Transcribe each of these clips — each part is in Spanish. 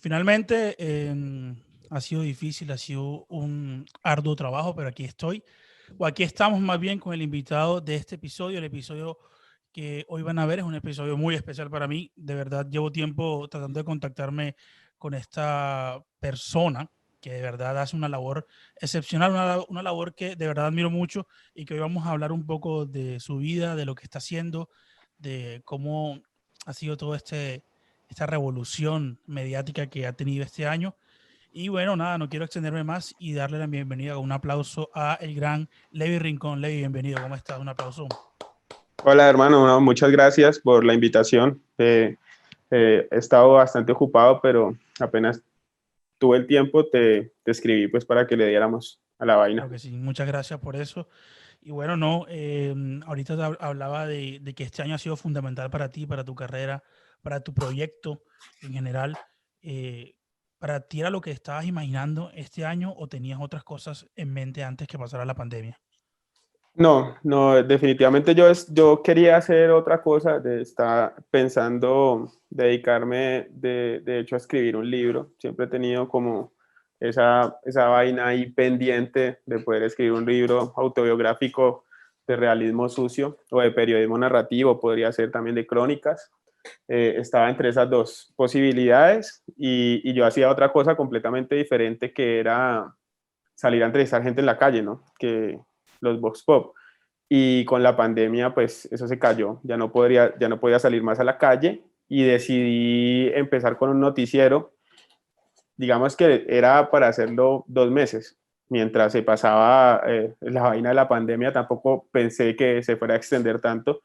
Finalmente, ha sido difícil, ha sido un arduo trabajo, pero aquí estoy, o aquí estamos más bien con el invitado de este episodio. El episodio que hoy van a ver es un episodio muy especial para mí. De verdad, llevo tiempo tratando de contactarme con esta persona que de verdad hace una labor excepcional, una labor que de verdad admiro mucho y que hoy vamos a hablar un poco de su vida, de lo que está haciendo, de cómo ha sido todo esta revolución mediática que ha tenido este año. Y bueno, nada, no quiero extenderme más y darle la bienvenida, un aplauso a el gran Levi Rincón. Levi, bienvenido, ¿cómo estás? Un aplauso. Hola hermano, no, muchas gracias por la invitación. He estado bastante ocupado, pero apenas tuve el tiempo, te escribí pues para que le diéramos a la vaina. Claro que sí, muchas gracias por eso. Y bueno, no, ahorita hablaba de que este año ha sido fundamental para ti, para tu carrera, para tu proyecto en general. Eh, ¿Para ti era lo que estabas imaginando este año o tenías otras cosas en mente antes que pasara la pandemia? No, no, definitivamente yo quería hacer otra cosa, estaba pensando dedicarme de hecho a escribir un libro. Siempre he tenido como esa vaina ahí pendiente de poder escribir un libro autobiográfico de realismo sucio o de periodismo narrativo, podría ser también de crónicas. Estaba entre esas dos posibilidades y yo hacía otra cosa completamente diferente que era salir a entrevistar gente en la calle, ¿no? Que los Vox Pop. Y con la pandemia, pues eso se cayó, ya no podía salir más a la calle y decidí empezar con un noticiero, digamos que era para hacerlo 2 meses, mientras se pasaba la vaina de la pandemia, tampoco pensé que se fuera a extender tanto.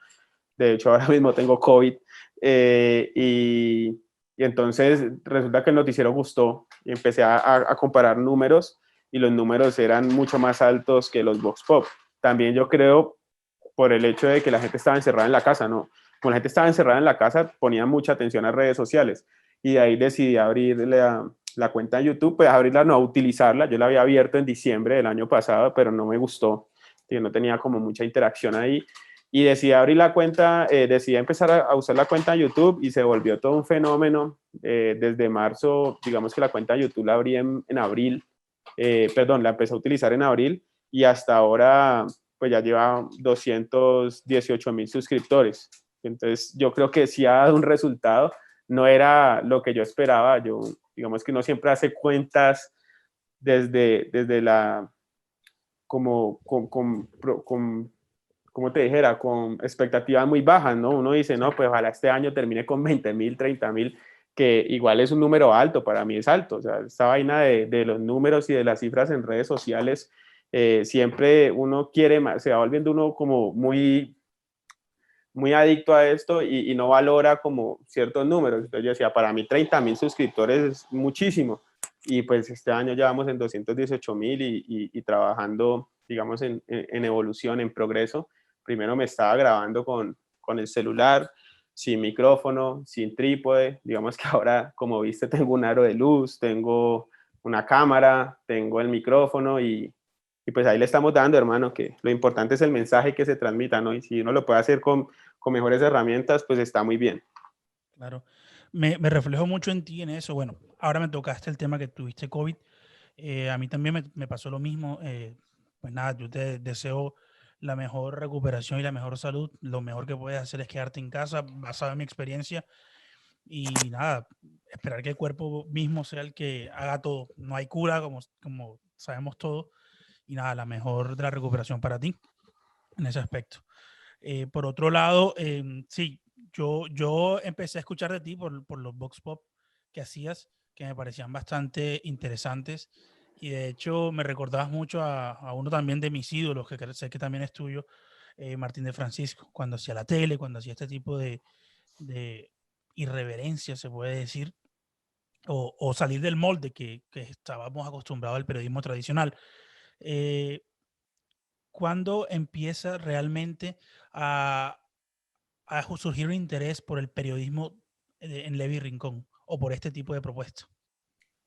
De hecho, ahora mismo tengo COVID. eh, y, y entonces resulta que el noticiero gustó y empecé a comparar números y los números eran mucho más altos que los Vox Pop. También yo creo por el hecho de que la gente estaba encerrada en la casa, ¿no? Como la gente estaba encerrada en la casa, ponía mucha atención a redes sociales y de ahí decidí abrir la cuenta de YouTube, pues abrirla, no utilizarla. Yo la había abierto en diciembre del año pasado, pero no me gustó, no tenía como mucha interacción ahí y decidí abrir la cuenta, decidí empezar a usar la cuenta de YouTube y se volvió todo un fenómeno. Desde marzo, digamos que la cuenta de YouTube la abrí en abril, perdón, la empecé a utilizar en abril y hasta ahora pues ya lleva 218,000 suscriptores. Entonces yo creo que sí ha dado un resultado, no era lo que yo esperaba. Yo, digamos que uno siempre hace cuentas desde la, como, como te dijera, con expectativas muy bajas, ¿no? Uno dice, no, pues ojalá este año termine con 20,000, 30,000, que igual es un número alto, para mí es alto. O sea, esta vaina de los números y de las cifras en redes sociales, siempre uno quiere más, se va volviendo uno como muy adicto a esto y no valora como ciertos números. Entonces yo decía, para mí 30,000 suscriptores es muchísimo. Y pues este año ya vamos en 218,000 y trabajando, digamos, en evolución, en progreso. Primero me estaba grabando con el celular, sin micrófono, sin trípode. Digamos que ahora, como viste, tengo un aro de luz, tengo una cámara, tengo el micrófono y pues ahí le estamos dando, hermano, que lo importante es el mensaje que se transmita, ¿no? Y si uno lo puede hacer con mejores herramientas, pues está muy bien. Claro. Me reflejo mucho en ti en eso. Bueno, ahora me tocaste el tema que tuviste COVID. A mí también me pasó lo mismo. Pues nada, yo te deseo la mejor recuperación y la mejor salud. Lo mejor que puedes hacer es quedarte en casa, basado en mi experiencia. Y nada, esperar que el cuerpo mismo sea el que haga todo. No hay cura, como sabemos todos. Y nada, la mejor de la recuperación para ti en ese aspecto. Por otro lado, sí, yo empecé a escuchar de ti por los Vox Pop que hacías, que me parecían bastante interesantes. Y de hecho me recordabas mucho a uno también de mis ídolos, que sé que también es tuyo, Martín de Francisco, cuando hacía la tele, cuando hacía este tipo de irreverencia, se puede decir, o salir del molde que estábamos acostumbrados al periodismo tradicional. Eh, ¿Cuándo empieza realmente a, a surgir un interés por el periodismo en Levi Rincón o por este tipo de propuestas?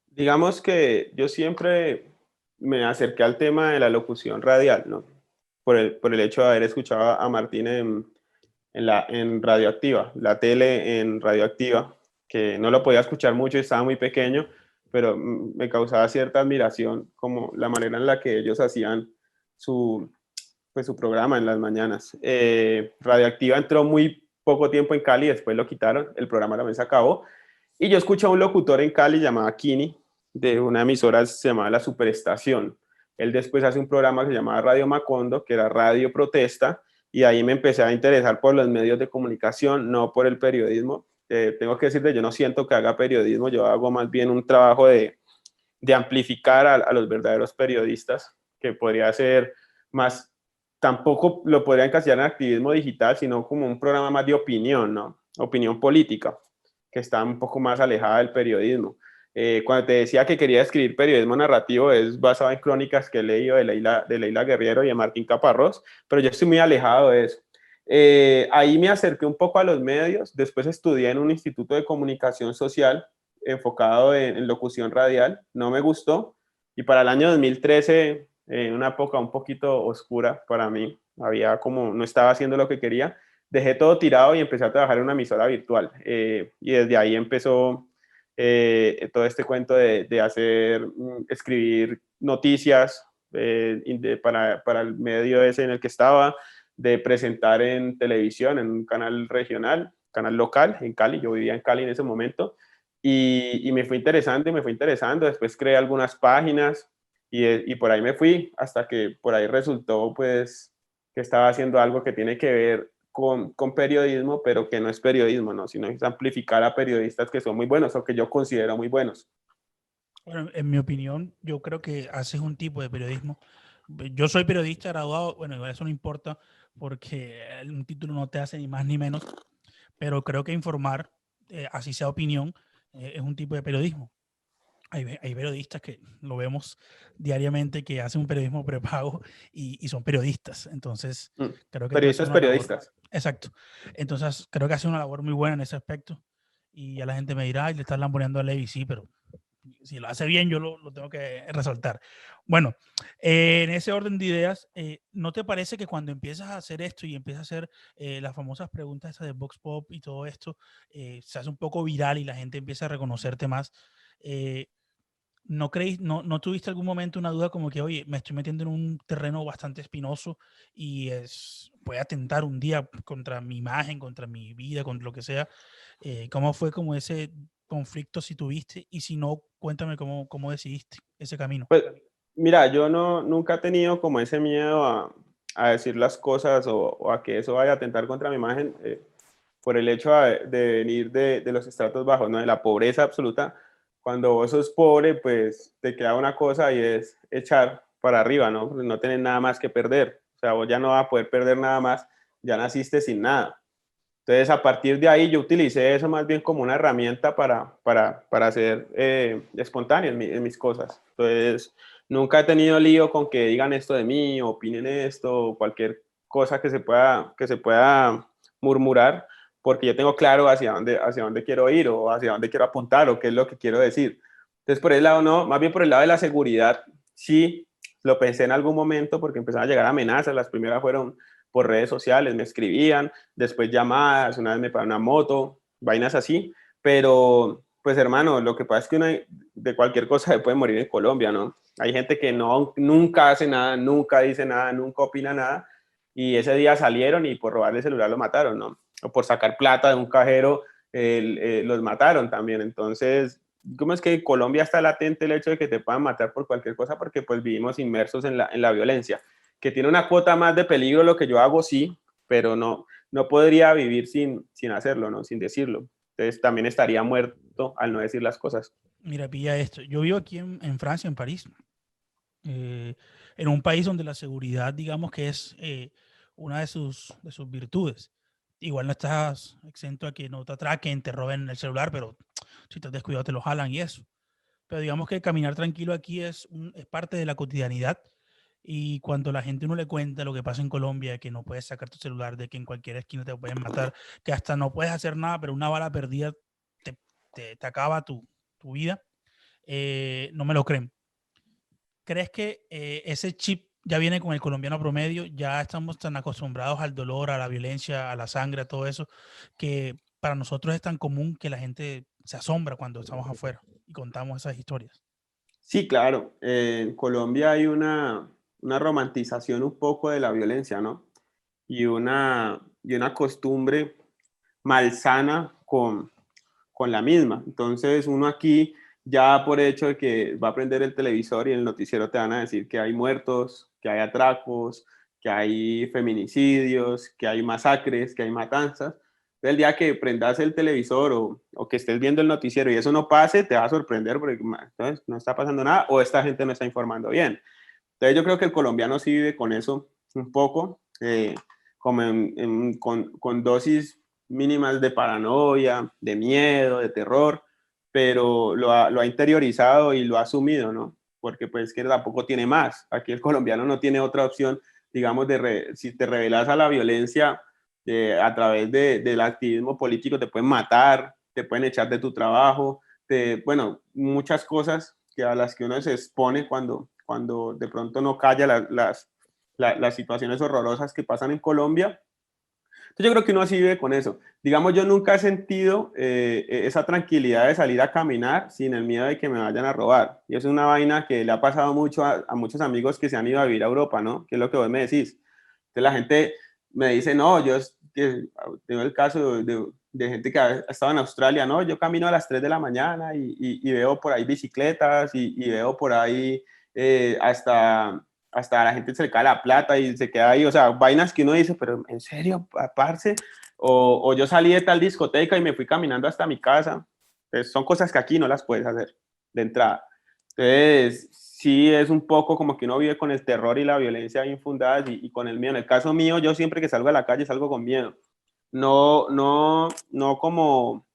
Digamos que yo siempre me acerqué al tema de la locución radial, ¿no? Por el hecho de haber escuchado a Martín en Radioactiva, la tele en Radioactiva. que no lo podía escuchar mucho, estaba muy pequeño, pero me causaba cierta admiración como la manera en la que ellos hacían su, pues, su programa en las mañanas. Radioactiva entró muy poco tiempo en Cali, después lo quitaron, el programa también se acabó, y yo escuché a un locutor en Cali llamado Kini, de una emisora se llamaba La Superestación. Él después hace un programa que se llamaba Radio Macondo, que era radio protesta, y ahí me empecé a interesar por los medios de comunicación, no por el periodismo. Tengo que decirte, yo no siento que haga periodismo, yo hago más bien un trabajo de amplificar a los verdaderos periodistas, que podría ser más, tampoco lo podría encasillar en activismo digital, sino como un programa más de opinión, ¿no? Opinión política, que está un poco más alejada del periodismo. Cuando te decía que quería escribir periodismo narrativo, es basado en crónicas que he leído de Leila Guerriero y de Martín Caparrós, pero yo estoy muy alejado de eso. Ahí me acerqué un poco a los medios, después estudié en un instituto de comunicación social enfocado en locución radial, no me gustó, y para el año 2013, en una época un poquito oscura para mí, había como, no estaba haciendo lo que quería, dejé todo tirado y empecé a trabajar en una emisora virtual, y desde ahí empezó todo este cuento de hacer, escribir noticias para el medio ese en el que estaba, de presentar en televisión, en un canal regional, canal local en Cali, yo vivía en Cali en ese momento, y me fue interesante, y me fue interesando, después creé algunas páginas, y por ahí me fui, hasta que por ahí resultó pues que estaba haciendo algo que tiene que ver con periodismo, pero que no es periodismo, ¿no? Sino es amplificar a periodistas que son muy buenos o que yo considero muy buenos. Bueno, en mi opinión, yo creo que haces un tipo de periodismo. Yo soy periodista graduado, bueno, igual eso no importa porque un título no te hace ni más ni menos, pero creo que informar, así sea opinión, es un tipo de periodismo. Hay periodistas que lo vemos diariamente que hacen un periodismo prepago y son periodistas. Entonces, creo que tú haces Periodistas, una labor. periodistas. Exacto. Entonces, creo que haces una labor muy buena en ese aspecto. Y ya la gente me dirá, ay, le estás lamboneando a Levi, sí, pero si lo hace bien, yo lo tengo que resaltar. Bueno, en ese orden de ideas, ¿no te parece que cuando empiezas a hacer esto y empiezas a hacer las famosas preguntas de Vox Pop y todo esto, se hace un poco viral y la gente empieza a reconocerte más? ¿No tuviste algún momento una duda como que, oye, me estoy metiendo en un terreno bastante espinoso y puede atentar un día contra mi imagen, contra mi vida, contra lo que sea? ¿Cómo fue como ese conflicto si tuviste? Y si no, cuéntame cómo decidiste ese camino. Pues mira, yo no, nunca he tenido como ese miedo a decir las cosas o a que eso vaya a atentar contra mi imagen, por el hecho de venir de los estratos bajos, ¿no? De la pobreza absoluta. Cuando vos sos pobre, pues te queda una cosa y es echar para arriba, ¿no? Porque no tenés nada más que perder. O sea, vos ya no vas a poder perder nada más, ya naciste sin nada. Entonces, a partir de ahí, yo utilicé eso más bien como una herramienta para ser espontáneo en mis cosas. Entonces, nunca he tenido lío con que digan esto de mí, o opinen esto, o cualquier cosa que se pueda murmurar, porque yo tengo claro hacia dónde quiero ir, o hacia dónde quiero apuntar, o qué es lo que quiero decir. Entonces, por el lado no, más bien por el lado de la seguridad, sí, lo pensé en algún momento, porque empezaron a llegar amenazas. Las primeras fueron por redes sociales, me escribían, después llamadas, una vez me pagaron una moto, vainas así, pero pues hermano, lo que pasa es que uno de cualquier cosa se puede morir en Colombia, ¿no? Hay gente que no, nunca hace nada, nunca dice nada, nunca opina nada, y ese día salieron y por robarle el celular lo mataron, ¿no? O por sacar plata de un cajero los mataron también. Entonces, ¿cómo es que en Colombia está latente el hecho de que te puedan matar por cualquier cosa? Porque pues vivimos inmersos en la violencia. Que tiene una cuota más de peligro lo que yo hago, sí, pero no podría vivir sin hacerlo, ¿no? Sin decirlo. Entonces también estaría muerto al no decir las cosas. Mira, pilla esto. Yo vivo aquí en Francia, en París, en un país donde la seguridad, digamos que es una de sus virtudes. Igual no estás exento a que no te atraquen, te roben el celular, pero si estás descuidado te lo jalan y eso. Pero digamos que caminar tranquilo aquí es parte de la cotidianidad. Y cuando la gente no le cuenta lo que pasa en Colombia, que no puedes sacar tu celular, de que en cualquier esquina te pueden matar, que hasta no puedes hacer nada, pero una bala perdida te, te acaba tu vida, no me lo creen. ¿Crees que ese chip ya viene con el colombiano promedio? Ya estamos tan acostumbrados al dolor, a la violencia, a la sangre, a todo eso, que para nosotros es tan común que la gente se asombra cuando estamos afuera y contamos esas historias. Sí, claro. En Colombia hay una romantización un poco de la violencia, ¿no? Y una costumbre malsana con la misma. Entonces, uno aquí, ya por hecho de que va a prender el televisor y en el noticiero te van a decir que hay muertos, que hay atracos, que hay feminicidios, que hay masacres, que hay matanzas. El día que prendas el televisor o que estés viendo el noticiero y eso no pase, te va a sorprender porque entonces no está pasando nada o esta gente no está informando bien. Entonces yo creo que el colombiano sí vive con eso un poco, como con dosis mínimas de paranoia, de miedo, de terror, pero lo ha interiorizado y lo ha asumido, ¿no? Porque pues que tampoco tiene más. Aquí el colombiano no tiene otra opción, digamos, si te revelas a la violencia a través del activismo político, te pueden matar, te pueden echar de tu trabajo, bueno, muchas cosas a las que uno se expone cuando de pronto no calla las situaciones horrorosas que pasan en Colombia. Entonces yo creo que uno así vive con eso. Digamos, yo nunca he sentido esa tranquilidad de salir a caminar sin el miedo de que me vayan a robar. Y eso es una vaina que le ha pasado mucho a muchos amigos que se han ido a vivir a Europa, ¿no? Que es lo que vos me decís. Entonces la gente me dice, no, tengo el caso de gente que ha estado en Australia, no, yo camino a las 3 de la mañana y veo por ahí bicicletas y veo por ahí hasta la gente se le cae la plata y se queda ahí, o sea, vainas que uno dice, pero ¿en serio, parce? O yo salí de tal discoteca y me fui caminando hasta mi casa. Pues son cosas que aquí no las puedes hacer de entrada. Entonces, sí es un poco como que uno vive con el terror y la violencia infundadas y con el miedo. En el caso mío, yo siempre que salgo a la calle salgo con miedo. No, no, no como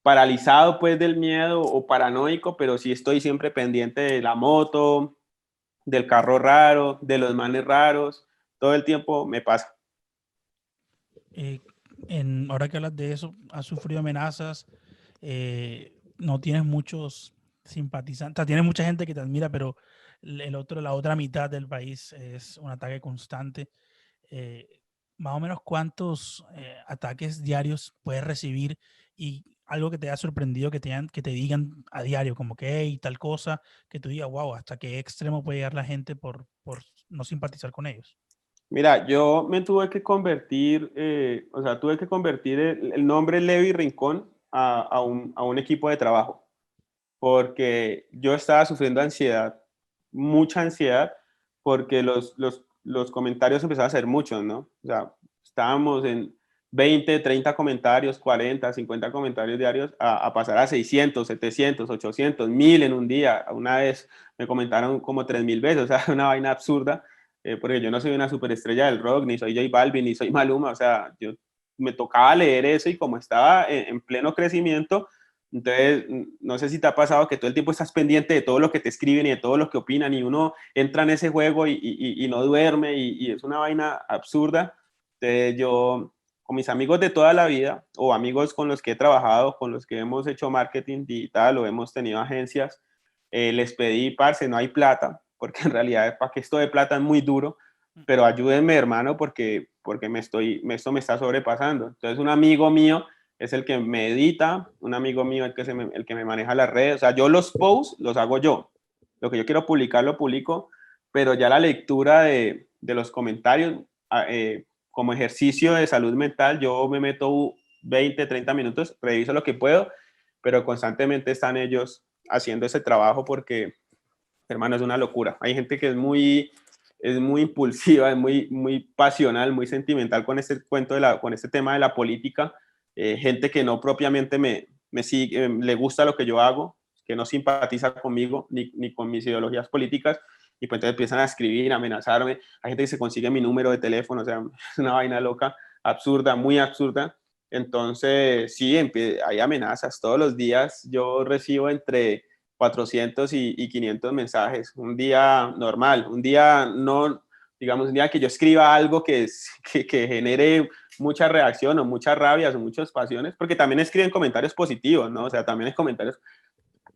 paralizado pues del miedo o paranoico, pero sí estoy siempre pendiente de la moto, del carro raro, de los manes raros. Todo el tiempo me pasa. Eh, ahora que hablas de eso, ¿has sufrido amenazas? No tienes muchos simpatizantes, o sea, tienes mucha gente que te admira, pero la otra mitad del país es un ataque constante. Eh, Más o menos cuántos ataques diarios puedes recibir y algo que te haya sorprendido que te digan a diario, como que hey, tal cosa, que tú digas, wow, hasta qué extremo puede llegar la gente por no simpatizar con ellos. Mira, yo me tuve que convertir, o sea, tuve que convertir el nombre Levi Rincón a un equipo de trabajo, porque yo estaba sufriendo ansiedad, mucha ansiedad, porque los comentarios empezaron a ser muchos, ¿no? O sea, estábamos en 20, 30 comentarios, 40, 50 comentarios diarios, a pasar a 600, 700, 800, 1000 en un día. Una vez me comentaron como 3000 veces, o sea, una vaina absurda, porque yo no soy una superestrella del rock, ni soy J Balvin, ni soy Maluma, o sea, yo me tocaba leer eso y como estaba en pleno crecimiento, entonces, no sé si te ha pasado que todo el tiempo estás pendiente de todo lo que te escriben y de todo lo que opinan y uno entra en ese juego y no duerme y es una vaina absurda. Entonces, yo, con mis amigos de toda la vida o amigos con los que he trabajado, con los que hemos hecho marketing digital o hemos tenido agencias, les pedí, parce, no hay plata, porque en realidad para que esto de plata es muy duro, pero ayúdenme, hermano, porque esto me está sobrepasando. Entonces, un amigo mío es el que me edita, un amigo mío el que me maneja las redes. O sea, yo los posts los hago yo. Lo que yo quiero publicar lo publico, pero ya la lectura de los comentarios, como ejercicio de salud mental, yo me meto 20, 30 minutos, reviso lo que puedo, pero constantemente están ellos haciendo ese trabajo porque, hermano, es una locura. Hay gente que es muy impulsiva, es muy pasional, muy sentimental con este cuento con este tema de la política. Gente que no propiamente me sigue, le gusta lo que yo hago, que no simpatiza conmigo ni con mis ideologías políticas, y pues entonces empiezan a escribir, a amenazarme. Hay gente que se consigue mi número de teléfono, o sea, es una vaina loca, absurda, muy absurda. Entonces, sí, hay amenazas. Todos los días yo recibo entre 400 y 500 mensajes, un día normal, un día no, digamos, un día que yo escriba algo que genere mucha reacción o muchas rabias o muchas pasiones, porque también escriben comentarios positivos, ¿no? O sea, también hay comentarios,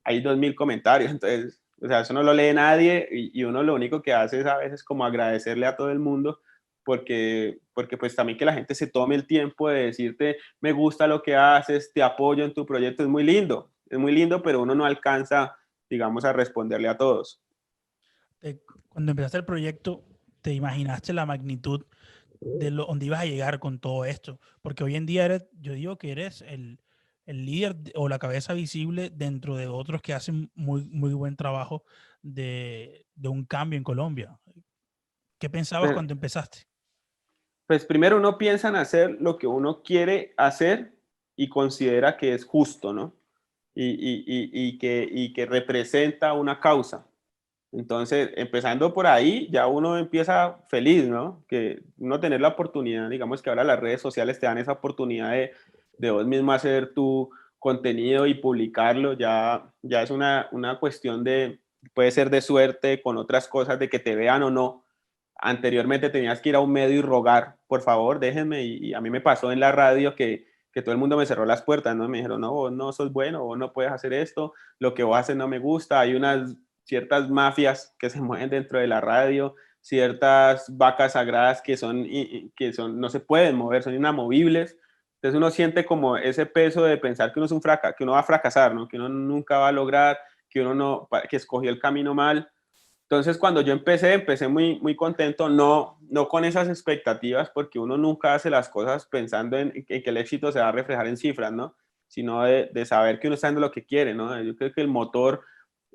hay 2000 comentarios, entonces, o sea, eso no lo lee nadie y uno lo único que hace es a veces como agradecerle a todo el mundo porque pues también que la gente se tome el tiempo de decirte, me gusta lo que haces, te apoyo en tu proyecto, es muy lindo, pero uno no alcanza, digamos, a responderle a todos. Cuando empezaste el proyecto, ¿te imaginaste la magnitud de donde ibas a llegar con todo esto? Porque hoy en día yo digo que eres el líder o la cabeza visible dentro de otros que hacen muy buen trabajo de un cambio en Colombia. ¿Qué pensabas Pero, cuando empezaste? pues primero uno piensa en hacer lo que uno quiere hacer y considera que es justo, ¿no? Y que representa una causa. Entonces, empezando por ahí, ya uno empieza feliz, ¿no? Que uno tener la oportunidad, digamos que ahora las redes sociales te dan esa oportunidad de vos mismo hacer tu contenido y publicarlo, ya es una cuestión de, puede ser de suerte con otras cosas, de que te vean o no. Anteriormente tenías que ir a un medio y rogar, por favor, déjenme, y a mí me pasó en la radio que todo el mundo me cerró las puertas, ¿no? Me dijeron, no, vos no sos bueno, vos no puedes hacer esto, lo que vos haces no me gusta, hay unas ciertas mafias que se mueven dentro de la radio, ciertas vacas sagradas que son, no se pueden mover, son inamovibles. Entonces uno siente como ese peso de pensar que uno es que uno va a fracasar, ¿no? Que uno nunca va a lograr, que uno no, que escogió el camino mal. Entonces, cuando yo empecé muy contento, no con esas expectativas, porque uno nunca hace las cosas pensando en que el éxito se va a reflejar en cifras, ¿no? Sino de saber que uno está haciendo lo que quiere, ¿no? Yo creo que el motor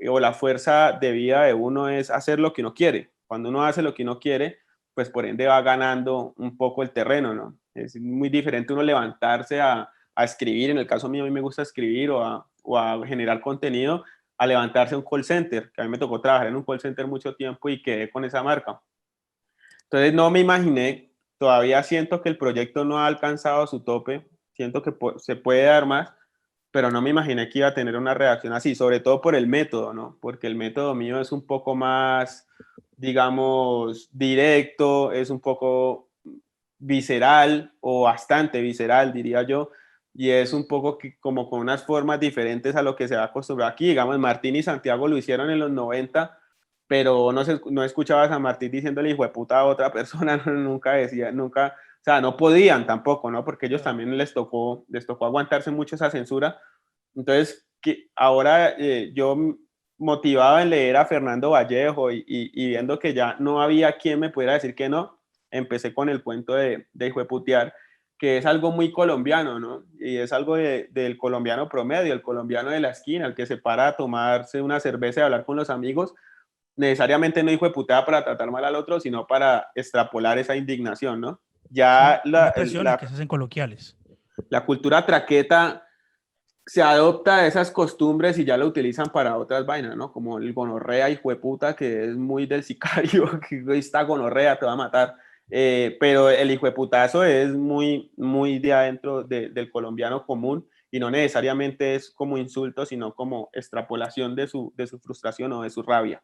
o la fuerza de vida de uno es hacer lo que uno quiere. Cuando uno hace lo que uno quiere, pues por ende va ganando un poco el terreno, ¿no? Es muy diferente uno levantarse a escribir, en el caso mío a mí me gusta escribir o a generar contenido, a levantarse a un call center, que a mí me tocó trabajar en un call center mucho tiempo y quedé con esa marca. Entonces no me imaginé, todavía siento que el proyecto no ha alcanzado su tope, siento que se puede dar más, pero no me imaginé que iba a tener una reacción así, sobre todo por el método, ¿no? Porque el método mío es un poco más, digamos, directo, es un poco visceral o bastante visceral, diría yo, y es un poco como con unas formas diferentes a lo que se va acostumbrado aquí. Digamos, Martín y Santiago lo hicieron en los 90, pero no escuchabas a Martín diciéndole hijo de puta a otra persona, nunca decía, nunca, o sea, no podían tampoco, ¿no? Porque ellos también les tocó aguantarse mucho esa censura. Entonces, que ahora yo motivado en leer a Fernando Vallejo y viendo que ya no había quien me pudiera decir que no, empecé con el cuento de hijo de putear, que es algo muy colombiano, ¿no? Y es algo del colombiano promedio, el colombiano de la esquina, el que se para a tomarse una cerveza y hablar con los amigos, necesariamente no hijo de putear para tratar mal al otro, sino para extrapolar esa indignación, ¿no? Ya Son expresiones que se hacen coloquiales. la cultura traqueta se adopta a esas costumbres y ya lo utilizan para otras vainas, ¿no? Como el gonorrea y jueputa, que es muy del sicario, que está gonorrea, te va a matar. Pero el hijueputazo es muy de adentro del colombiano común y no necesariamente es como insulto, sino como extrapolación de su frustración o de su rabia.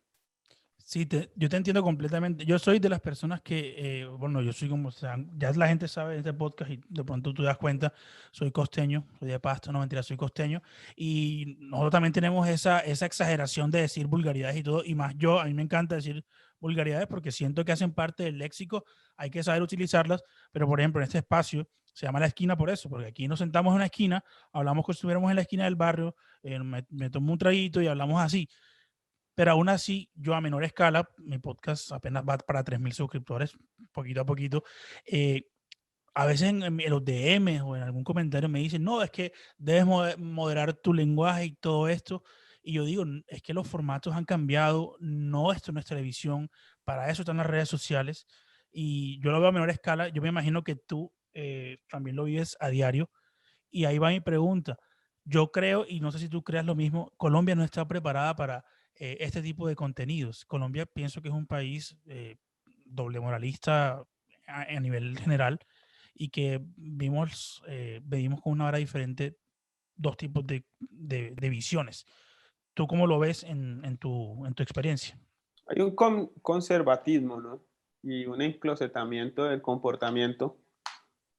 Sí, yo te entiendo completamente. Yo soy de las personas que, bueno, yo soy como, o sea, ya la gente sabe de este podcast y de pronto tú te das cuenta, soy costeño, soy de Pasto, no mentira, soy costeño. Y nosotros también tenemos esa exageración de decir vulgaridades y todo. Y más yo, a mí me encanta decir vulgaridades porque siento que hacen parte del léxico, hay que saber utilizarlas. Pero, por ejemplo, en este espacio se llama La Esquina por eso, porque aquí nos sentamos en una esquina, hablamos como si estuviéramos en la esquina del barrio, me tomo un traguito y hablamos así. Pero aún así, yo a menor escala, mi podcast apenas va para 3.000 suscriptores, poquito a poquito. eh, a veces en los DM o en algún comentario me dicen, no, es que debes moderar tu lenguaje y todo esto. Y yo digo, es que los formatos han cambiado, no, esto no es televisión, para eso están las redes sociales. Y yo lo veo a menor escala, yo me imagino que tú también lo vives a diario. Y ahí va mi pregunta. Yo creo, y no sé si tú creas lo mismo, Colombia no está preparada para este tipo de contenidos. Colombia pienso que es un país doble moralista a nivel general y que venimos con una vara diferente, dos tipos de visiones. ¿Tú cómo lo ves en tu experiencia? Hay un conservatismo, ¿no? Y un enclosetamiento del comportamiento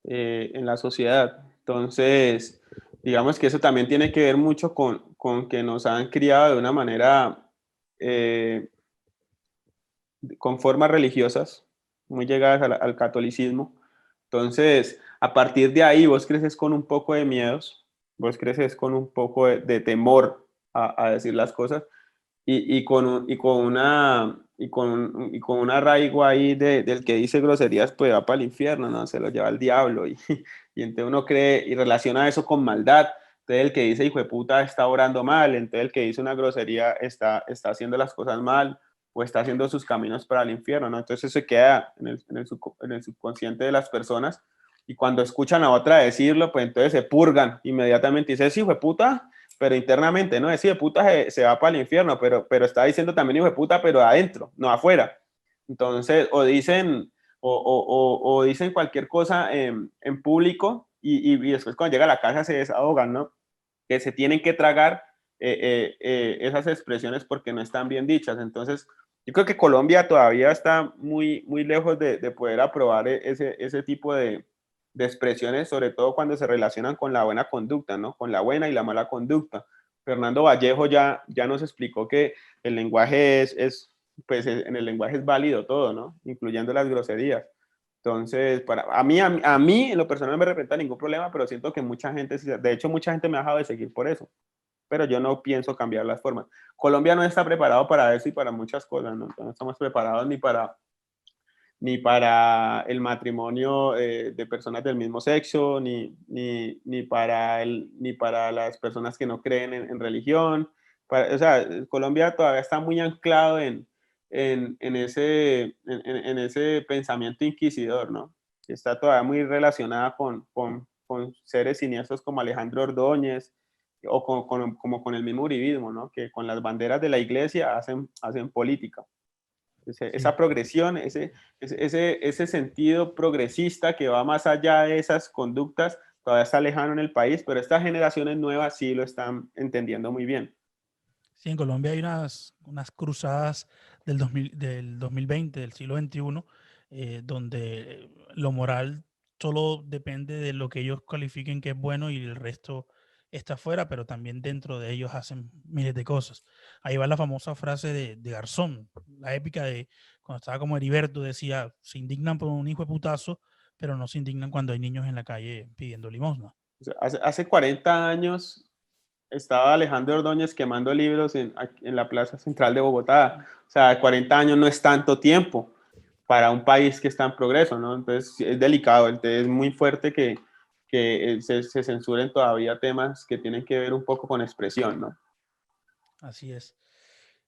en la sociedad. Entonces, digamos que eso también tiene que ver mucho con que nos han criado de una manera, con formas religiosas. muy llegadas al catolicismo. Entonces, a partir de ahí vos creces con un poco de miedos, vos creces con un poco de temor a decir las cosas y con un arraigo ahí del que dice groserías, pues va para el infierno, ¿no? Se lo lleva el diablo y entonces uno cree y relaciona eso con maldad. Entonces el que dice hijo de puta está orando mal, entonces el que dice una grosería está haciendo las cosas mal o está haciendo sus caminos para el infierno, ¿no? Entonces eso se queda en el subconsciente de las personas y cuando escuchan a otra decirlo, pues entonces se purgan inmediatamente y dicen, sí, hijo de puta, pero internamente, ¿no? Decir de puta se va para el infierno, pero está diciendo también hijo de puta, pero adentro, no afuera. Entonces, o dicen cualquier cosa en público y después cuando llega a la casa se desahogan, ¿no? Que se tienen que tragar esas expresiones porque no están bien dichas. Entonces, yo creo que Colombia todavía está muy, muy lejos de poder aprobar ese tipo de expresiones, sobre todo cuando se relacionan con la buena conducta, ¿no? Con la buena y la mala conducta. Fernando Vallejo ya nos explicó que el lenguaje pues en el lenguaje es válido todo, ¿no? Incluyendo las groserías. Entonces, a mí en lo personal no me representa ningún problema, pero siento que mucha gente, de hecho mucha gente me ha dejado de seguir por eso, pero yo no pienso cambiar las formas. Colombia no está preparado para eso y para muchas cosas, ¿no? No estamos preparados ni para el matrimonio de personas del mismo sexo, ni para las personas que no creen en religión. O sea, Colombia todavía está muy anclado en ese pensamiento inquisidor, ¿no? Está todavía muy relacionada con seres siniestros como Alejandro Ordóñez o como con el mismo uribismo, ¿no? Que con las banderas de la iglesia hacen política. Esa Sí. progresión, ese sentido progresista que va más allá de esas conductas, todavía está lejano en el país, pero estas generaciones nuevas sí lo están entendiendo muy bien. Sí, en Colombia hay unas cruzadas del 2020, del siglo XXI, donde lo moral solo depende de lo que ellos califiquen que es bueno y el resto está afuera, pero también dentro de ellos hacen miles de cosas. Ahí va la famosa frase de Garzón, la épica de cuando estaba como Heriberto, decía, se indignan por un hijo de putazo, pero no se indignan cuando hay niños en la calle pidiendo limosna. O sea, hace 40 años estaba Alejandro Ordóñez quemando libros en la Plaza Central de Bogotá. O sea, 40 años no es tanto tiempo para un país que está en progreso, ¿no? Entonces es delicado, es muy fuerte que se censuren todavía temas que tienen que ver un poco con expresión, ¿no? Así es.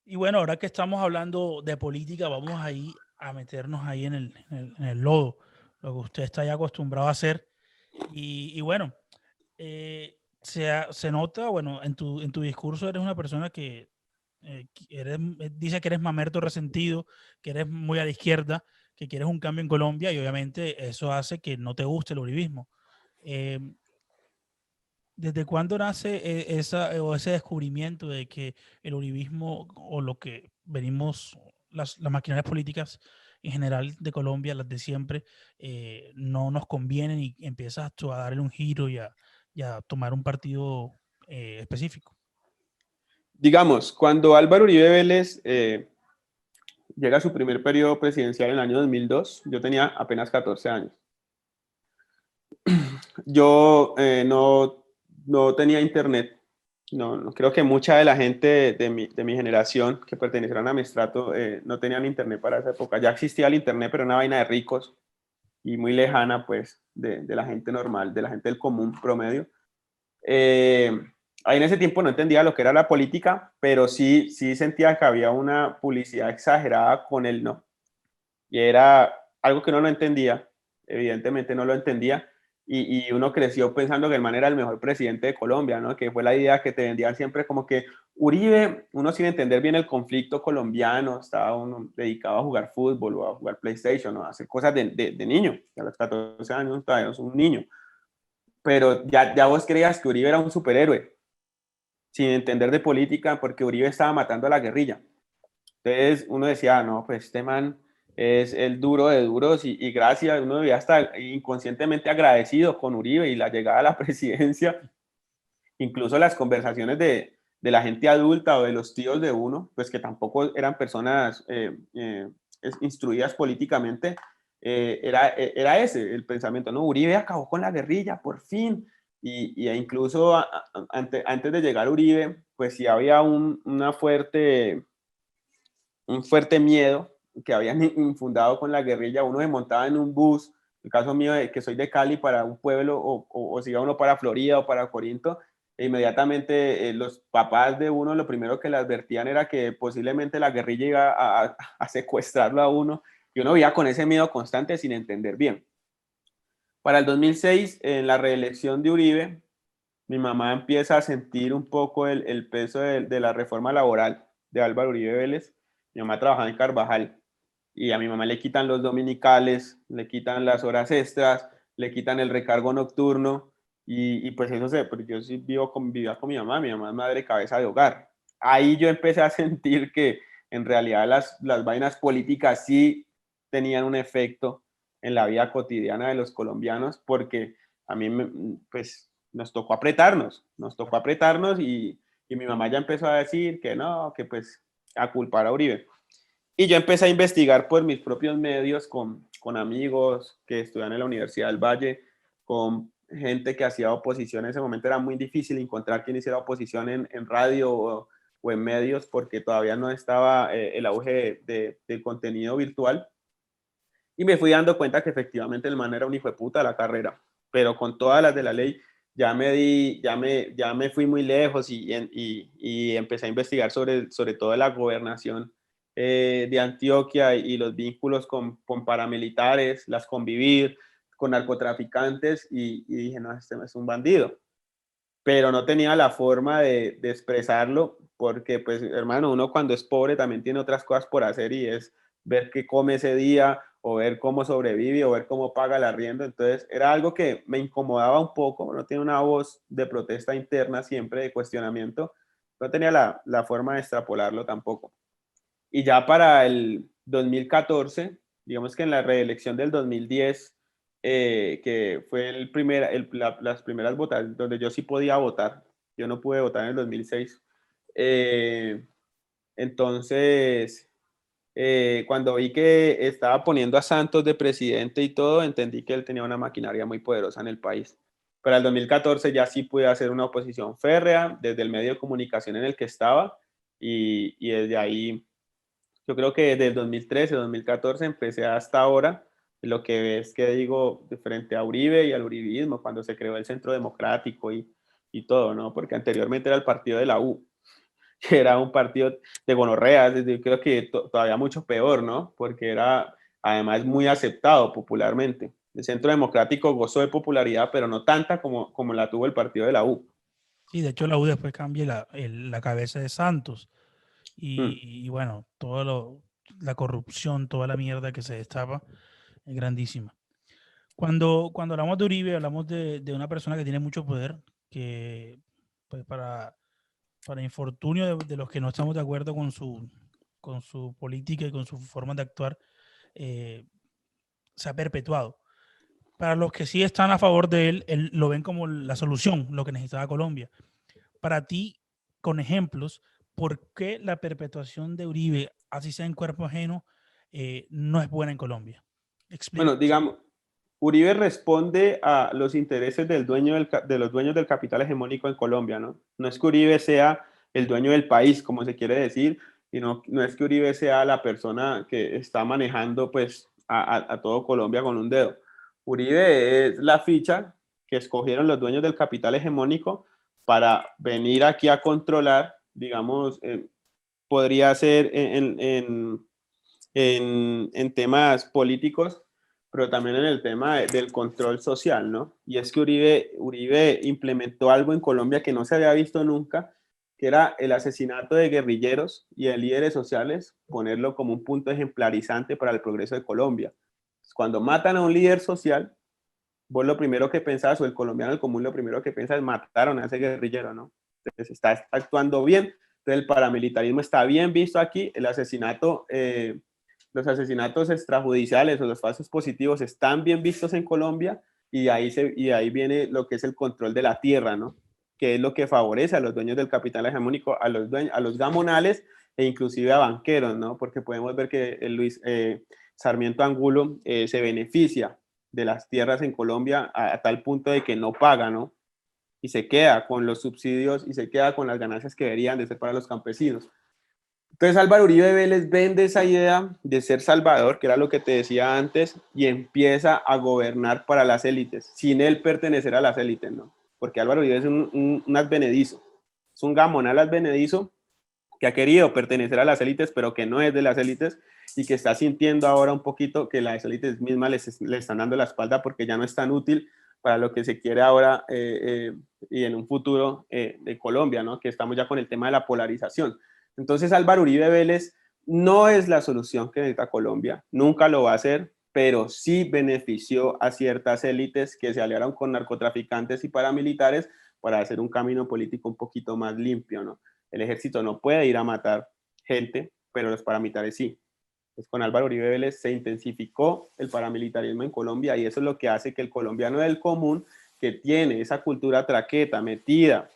Y bueno, ahora que estamos hablando de política, vamos ahí a meternos ahí en el lodo, lo que usted está ya acostumbrado a hacer. Y bueno, se nota, bueno, en tu discurso eres una persona que dice que eres mamerto resentido, que eres muy a la izquierda, que quieres un cambio en Colombia y obviamente eso hace que no te guste el uribismo. Eh, ¿Desde cuándo nace o ese descubrimiento de que el uribismo o lo que venimos, las maquinarias políticas en general de Colombia, las de siempre, no nos convienen y empiezas tú a darle un giro y a tomar un partido específico? Digamos, cuando Álvaro Uribe Vélez llega a su primer periodo presidencial en el año 2002, yo tenía apenas 14 años. Yo no tenía internet. No, creo que mucha de la gente de mi generación que pertenecieron a mi estrato no tenían internet para esa época. Ya existía el internet, pero una vaina de ricos y muy lejana, pues, de la gente normal, de la gente del común promedio. Eh, Ahí en ese tiempo no entendía lo que era la política, pero sí sentía que había una publicidad exagerada con el no. Y era algo que uno no entendía, evidentemente no lo entendía, y uno creció pensando que el man era el mejor presidente de Colombia, ¿no? Que fue la idea que te vendían siempre como que Uribe, uno sin entender bien el conflicto colombiano, estaba uno dedicado a jugar fútbol o a jugar PlayStation, ¿no? A hacer cosas de niño, a los 14 años todavía es un niño, pero ya vos creías que Uribe era un superhéroe, sin entender de política, porque Uribe estaba matando a la guerrilla. Entonces uno decía, "Ah, no, pues este man es el duro de duros y gracias, uno debía estar inconscientemente agradecido con Uribe y la llegada a la presidencia, incluso las conversaciones de la gente adulta o de los tíos de uno, pues que tampoco eran personas instruidas políticamente, era ese el pensamiento, ¿no? Uribe acabó con la guerrilla, por fin. E incluso antes de llegar Uribe, pues sí había un fuerte miedo que habían infundado con la guerrilla. Uno se montaba en un bus, en el caso mío, que soy de Cali, para un pueblo, o si iba uno para Florida o para Corinto, e inmediatamente los papás de uno lo primero que le advertían era que posiblemente la guerrilla iba a secuestrarlo a uno, y uno vivía con ese miedo constante sin entender bien. Para el 2006, en la reelección de Uribe, mi mamá empieza a sentir un poco el peso de la reforma laboral de Álvaro Uribe Vélez. Mi mamá trabajaba en Carvajal y a mi mamá le quitan los dominicales, le quitan las horas extras, le quitan el recargo nocturno pues eso pues yo sí vivía con mi mamá es madre cabeza de hogar. Ahí yo empecé a sentir que en realidad las vainas políticas sí tenían un efecto en la vida cotidiana de los colombianos, porque a mí pues nos tocó apretarnos y mi mamá ya empezó a decir que no, que pues a culpar a Uribe. Y yo empecé a investigar por mis propios medios con amigos que estudian en la Universidad del Valle, con gente que hacía oposición. En ese momento era muy difícil encontrar quien hiciera oposición en radio o en medios, porque todavía no estaba el auge del contenido virtual. Y me fui dando cuenta que efectivamente el man era un hijo de puta de la carrera, pero con todas las de la ley ya me fui muy lejos y empecé a investigar sobre todo la gobernación de Antioquia y los vínculos con paramilitares, las convivir con narcotraficantes y dije, no, este es un bandido. Pero no tenía la forma de expresarlo porque, pues, hermano, uno cuando es pobre también tiene otras cosas por hacer y es ver qué come ese día o ver cómo sobrevive o ver cómo paga el arriendo. Entonces era algo que me incomodaba un poco, no tiene una voz de protesta interna siempre, de cuestionamiento, no tenía la forma de extrapolarlo tampoco. Y ya para el 2014, digamos que en la reelección del 2010, que fue las primeras votaciones donde yo sí podía votar, yo no pude votar en el 2006. Entonces, cuando vi que estaba poniendo a Santos de presidente y todo, entendí que él tenía una maquinaria muy poderosa en el país. Para el 2014 ya sí pude hacer una oposición férrea desde el medio de comunicación en el que estaba y desde ahí yo creo que desde el 2013, 2014 empecé hasta ahora, lo que es que digo de frente a Uribe y al uribismo, cuando se creó el Centro Democrático y todo, ¿no? Porque anteriormente era el partido de la U, que era un partido de gonorrea, yo creo que todavía mucho peor, ¿no? Porque era además muy aceptado popularmente. El Centro Democrático gozó de popularidad, pero no tanta como la tuvo el partido de la U. Sí, de hecho la U después cambia la cabeza de Santos Mm. y bueno, la corrupción, toda la mierda que se destapa es grandísima. Cuando hablamos de Uribe, hablamos de una persona que tiene mucho poder, que pues para infortunio de los que no estamos de acuerdo con su política y con su forma de actuar, eh, se ha perpetuado. Para los que sí están a favor de él lo ven como la solución, lo que necesitaba Colombia. Para ti, con ejemplos, ¿por qué la perpetuación de Uribe, así sea en cuerpo ajeno, no es buena en Colombia? Bueno, Explícanos. digamos, Uribe responde a los intereses de los dueños del capital hegemónico en Colombia, ¿no? No es que Uribe sea el dueño del país, como se quiere decir, y no es que Uribe sea la persona que está manejando pues a todo Colombia con un dedo. Uribe es la ficha que escogieron los dueños del capital hegemónico para venir aquí a controlar, digamos, podría ser en temas políticos, pero también en el tema del control social, ¿no? Y es que Uribe implementó algo en Colombia que no se había visto nunca, que era el asesinato de guerrilleros y de líderes sociales, ponerlo como un punto ejemplarizante para el progreso de Colombia. Cuando matan a un líder social, vos lo primero que pensás, o el colombiano el común lo primero que piensa es mataron a ese guerrillero, ¿no? Entonces está actuando bien, entonces el paramilitarismo está bien visto aquí, el asesinato, los asesinatos extrajudiciales o los falsos positivos están bien vistos en Colombia y ahí viene lo que es el control de la tierra, ¿no? Que es lo que favorece a los dueños del capital hegemónico, a los gamonales e inclusive a banqueros, ¿no? Porque podemos ver que Sarmiento Angulo se beneficia de las tierras en Colombia a tal punto de que no paga, ¿no? Y se queda con los subsidios y se queda con las ganancias que deberían de ser para los campesinos. Entonces Álvaro Uribe Vélez vende esa idea de ser salvador, que era lo que te decía antes, y empieza a gobernar para las élites, sin él pertenecer a las élites, ¿no? Porque Álvaro Uribe es un advenedizo, es un gamonal advenedizo que ha querido pertenecer a las élites, pero que no es de las élites y que está sintiendo ahora un poquito que las élites mismas le están dando la espalda porque ya no es tan útil para lo que se quiere ahora y en un futuro de Colombia, ¿no? Que estamos ya con el tema de la polarización. Entonces Álvaro Uribe Vélez no es la solución que necesita Colombia, nunca lo va a hacer, pero sí benefició a ciertas élites que se aliaron con narcotraficantes y paramilitares para hacer un camino político un poquito más limpio, ¿no? El ejército no puede ir a matar gente, pero los paramilitares sí. Pues con Álvaro Uribe Vélez se intensificó el paramilitarismo en Colombia y eso es lo que hace que el colombiano del común, que tiene esa cultura traqueta metida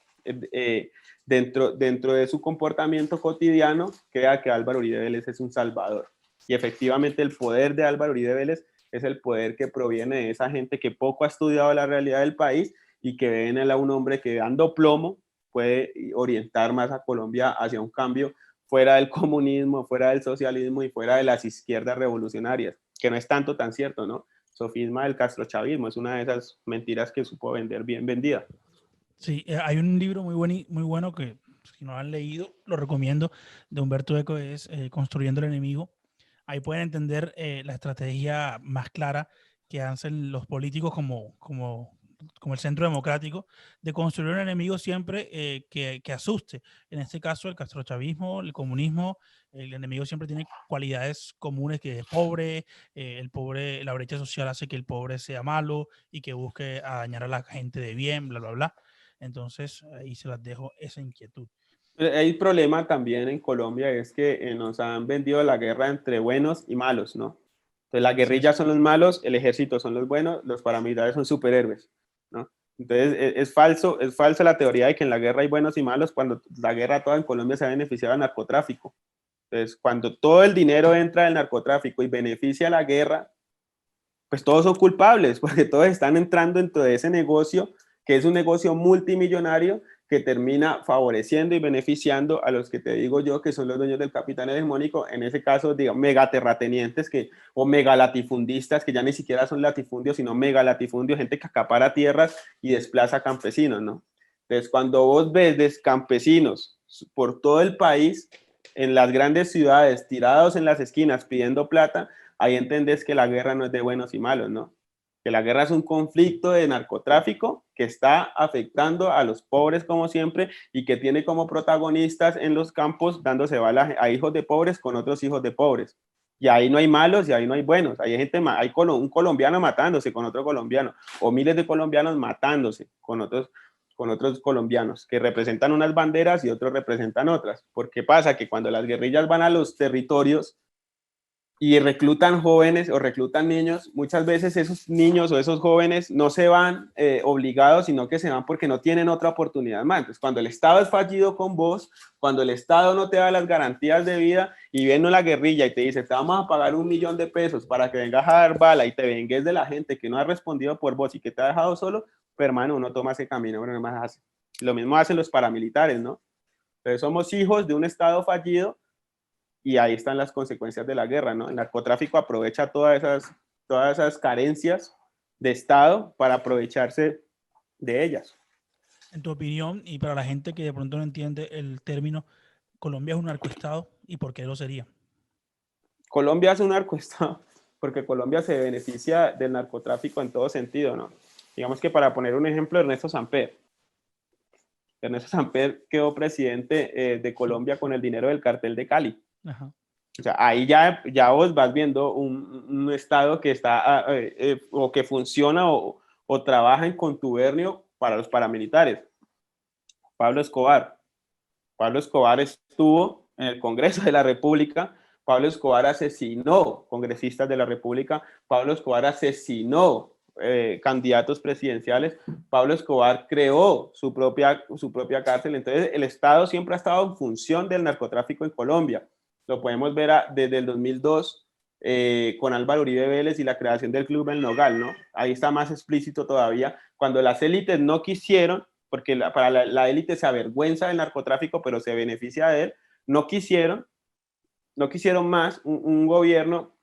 dentro de su comportamiento cotidiano, crea que Álvaro Uribe Vélez es un salvador. Y efectivamente el poder de Álvaro Uribe Vélez es el poder que proviene de esa gente que poco ha estudiado la realidad del país y que ve en él a un hombre que dando plomo puede orientar más a Colombia hacia un cambio fuera del comunismo, fuera del socialismo y fuera de las izquierdas revolucionarias, que no es tanto tan cierto, ¿no? Sofisma del castrochavismo es una de esas mentiras que supo vender bien vendida. Sí, hay un libro muy bueno que si no lo han leído, lo recomiendo, de Humberto Eco, es Construyendo el Enemigo. Ahí pueden entender la estrategia más clara que hacen los políticos como el centro democrático, de construir un enemigo siempre que asuste. En este caso, el castrochavismo, el comunismo, el enemigo siempre tiene cualidades comunes, que es pobre, la brecha social hace que el pobre sea malo y que busque a dañar a la gente de bien, bla, bla, bla. Entonces, ahí se las dejo esa inquietud. Hay problema también en Colombia, es que nos han vendido la guerra entre buenos y malos, ¿no? Entonces la Sí, guerrilla son los malos, el ejército son los buenos, los paramilitares son superhéroes, ¿no? Entonces es falsa la teoría de que en la guerra hay buenos y malos cuando la guerra toda en Colombia se ha beneficiado del narcotráfico. Entonces cuando todo el dinero entra del narcotráfico y beneficia la guerra, pues todos son culpables, porque todos están entrando dentro de ese negocio, que es un negocio multimillonario que termina favoreciendo y beneficiando a los que te digo yo que son los dueños del capital hegemónico, en ese caso, digamos, megaterratenientes o megalatifundistas, que ya ni siquiera son latifundios, sino megalatifundios, gente que acapara tierras y desplaza campesinos, ¿no? Entonces, cuando vos ves campesinos por todo el país, en las grandes ciudades, tirados en las esquinas pidiendo plata, ahí entendés que la guerra no es de buenos y malos, ¿no? Que la guerra es un conflicto de narcotráfico que está afectando a los pobres como siempre y que tiene como protagonistas en los campos dándose balas a hijos de pobres con otros hijos de pobres. Y ahí no hay malos y ahí no hay buenos. Hay gente, hay un colombiano matándose con otro colombiano o miles de colombianos matándose con otros colombianos que representan unas banderas y otros representan otras. Porque pasa que cuando las guerrillas van a los territorios y reclutan jóvenes o reclutan niños, muchas veces esos niños o esos jóvenes no se van obligados, sino que se van porque no tienen otra oportunidad más. Entonces, cuando el Estado es fallido con vos, cuando el Estado no te da las garantías de vida y viene la guerrilla y te dice, te vamos a pagar $1.000.000 para que vengas a dar bala y te vengues de la gente que no ha respondido por vos y que te ha dejado solo, pero hermano, uno toma ese camino, uno más hace. Lo mismo hacen los paramilitares, ¿no? Entonces somos hijos de un Estado fallido y ahí están las consecuencias de la guerra, ¿no? El narcotráfico aprovecha todas esas carencias de Estado para aprovecharse de ellas. En tu opinión, y para la gente que de pronto no entiende el término, ¿Colombia es un narcoestado y por qué lo sería? Colombia es un narcoestado porque Colombia se beneficia del narcotráfico en todo sentido, ¿no? Digamos que para poner un ejemplo, Ernesto Samper. Ernesto Samper quedó presidente de Colombia con el dinero del cartel de Cali. Ajá. O sea, ahí ya vos vas viendo un Estado que está o que funciona o trabaja en contubernio para los paramilitares. Pablo Escobar. Pablo Escobar estuvo en el Congreso de la República. Pablo Escobar asesinó congresistas de la República. Pablo Escobar asesinó candidatos presidenciales. Pablo Escobar creó su propia cárcel. Entonces, el Estado siempre ha estado en función del narcotráfico en Colombia. Lo podemos ver desde el 2002 con Álvaro Uribe Vélez y la creación del Club El Nogal, ¿no? Ahí está más explícito todavía, cuando las élites no quisieron, porque para la élite se avergüenza del narcotráfico, pero se beneficia de él, no quisieron más un gobierno,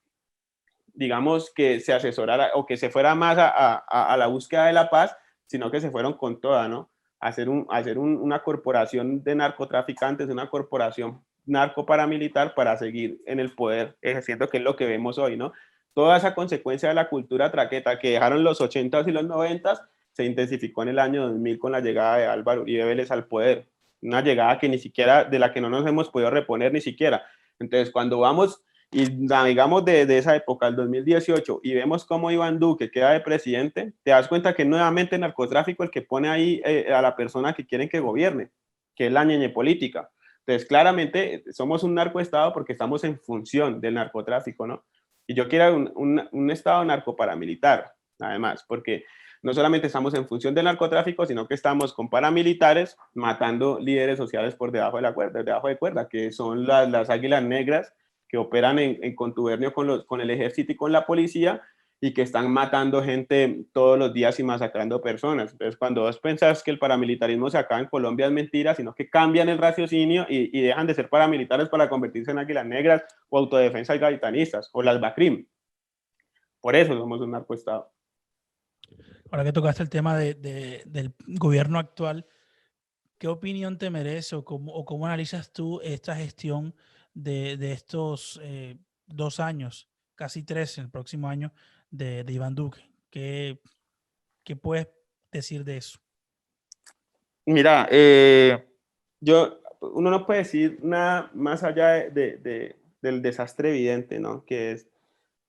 digamos, que se asesorara o que se fuera más a la búsqueda de la paz, sino que se fueron con toda, ¿no? Hacer una corporación de narcotraficantes, una corporación narcoparamilitar para seguir en el poder, ejerciendo que es lo que vemos hoy, ¿no? Toda esa consecuencia de la cultura traqueta que dejaron los 80s y los 90s se intensificó en el año 2000 con la llegada de Álvaro Uribe Vélez al poder, una llegada que ni siquiera, de la que no nos hemos podido reponer ni siquiera. Entonces, cuando vamos y navegamos de esa época, al 2018, y vemos cómo Iván Duque queda de presidente, te das cuenta que es nuevamente el narcotráfico el que pone ahí a la persona que quieren que gobierne, que es la ñeñe política. Entonces, claramente, somos un narcoestado porque estamos en función del narcotráfico, ¿no? Y yo quiero un estado narcoparamilitar, además, porque no solamente estamos en función del narcotráfico, sino que estamos con paramilitares matando líderes sociales por debajo de la cuerda, debajo de cuerda, que son las águilas negras que operan en contubernio con el ejército y con la policía y que están matando gente todos los días y masacrando personas. Entonces, cuando vos pensás que el paramilitarismo se acaba en Colombia es mentira, sino que cambian el raciocinio y dejan de ser paramilitares para convertirse en águilas negras o autodefensa y gaitanistas o las BACRIM. Por eso somos un narcoestado. Ahora que tocaste el tema del gobierno actual, ¿qué opinión te merece o cómo analizas tú esta gestión de estos 2 años, casi 3 en el próximo año, de Iván Duque? ¿Qué puedes decir de eso? Mira, uno no puede decir nada más allá del desastre evidente, ¿no? Que es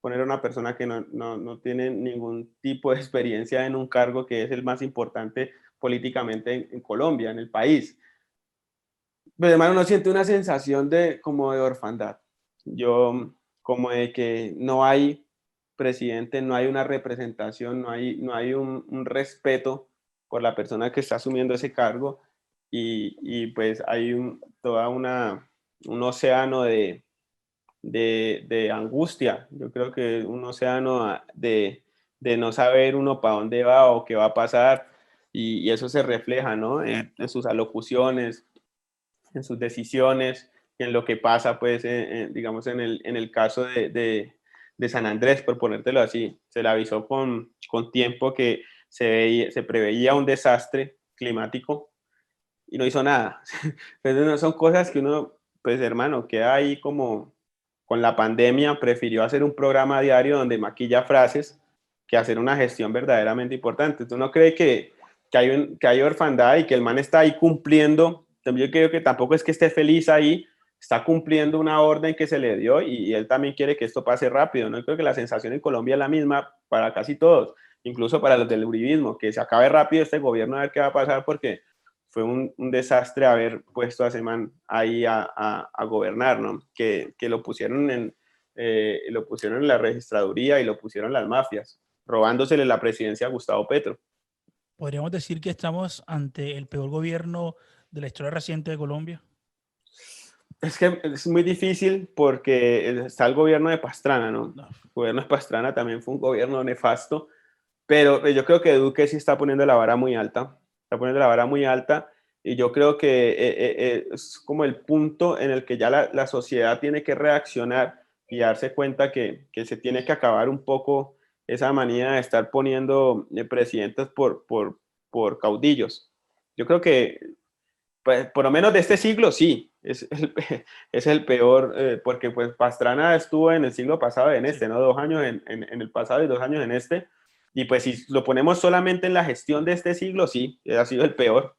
poner a una persona que no tiene ningún tipo de experiencia en un cargo que es el más importante políticamente en Colombia, en el país. Pero hermano, uno siente una sensación como de orfandad. Como de que no hay presidente, no hay una representación, no hay un respeto por la persona que está asumiendo ese cargo y pues hay un océano de angustia. Yo creo que un océano de no saber uno para dónde va o qué va a pasar y eso se refleja, ¿no? En sus alocuciones, en sus decisiones, en lo que pasa, pues, digamos, en el caso de San Andrés, por ponértelo así. Se le avisó con tiempo que se preveía un desastre climático y no hizo nada. Entonces, son cosas que uno, pues, hermano, queda ahí como con la pandemia, prefirió hacer un programa diario donde maquilla frases que hacer una gestión verdaderamente importante. ¿Tú no crees que hay orfandad y que el man está ahí cumpliendo? También yo creo que tampoco es que esté feliz ahí, está cumpliendo una orden que se le dio y él también quiere que esto pase rápido. No creo que la sensación en Colombia es la misma para casi todos, incluso para los del uribismo, que se acabe rápido este gobierno a ver qué va a pasar porque fue un desastre haber puesto a ese man ahí a gobernar, ¿no? Que lo pusieron en la registraduría y lo pusieron las mafias, robándosele la presidencia a Gustavo Petro. ¿Podríamos decir que estamos ante el peor gobierno de la historia reciente de Colombia? Es que es muy difícil porque está el gobierno de Pastrana, ¿no? No. El gobierno de Pastrana también fue un gobierno nefasto, pero yo creo que Duque sí está poniendo la vara muy alta, está poniendo la vara muy alta y yo creo que es como el punto en el que ya la sociedad tiene que reaccionar y darse cuenta que se tiene que acabar un poco esa manía de estar poniendo presidentes por caudillos. Yo creo que pues, por lo menos de este siglo, sí, es el peor, porque pues Pastrana estuvo en el siglo pasado y en este, Sí. ¿no? 2 años en el pasado y 2 años en este, y pues si lo ponemos solamente en la gestión de este siglo, sí, ha sido el peor.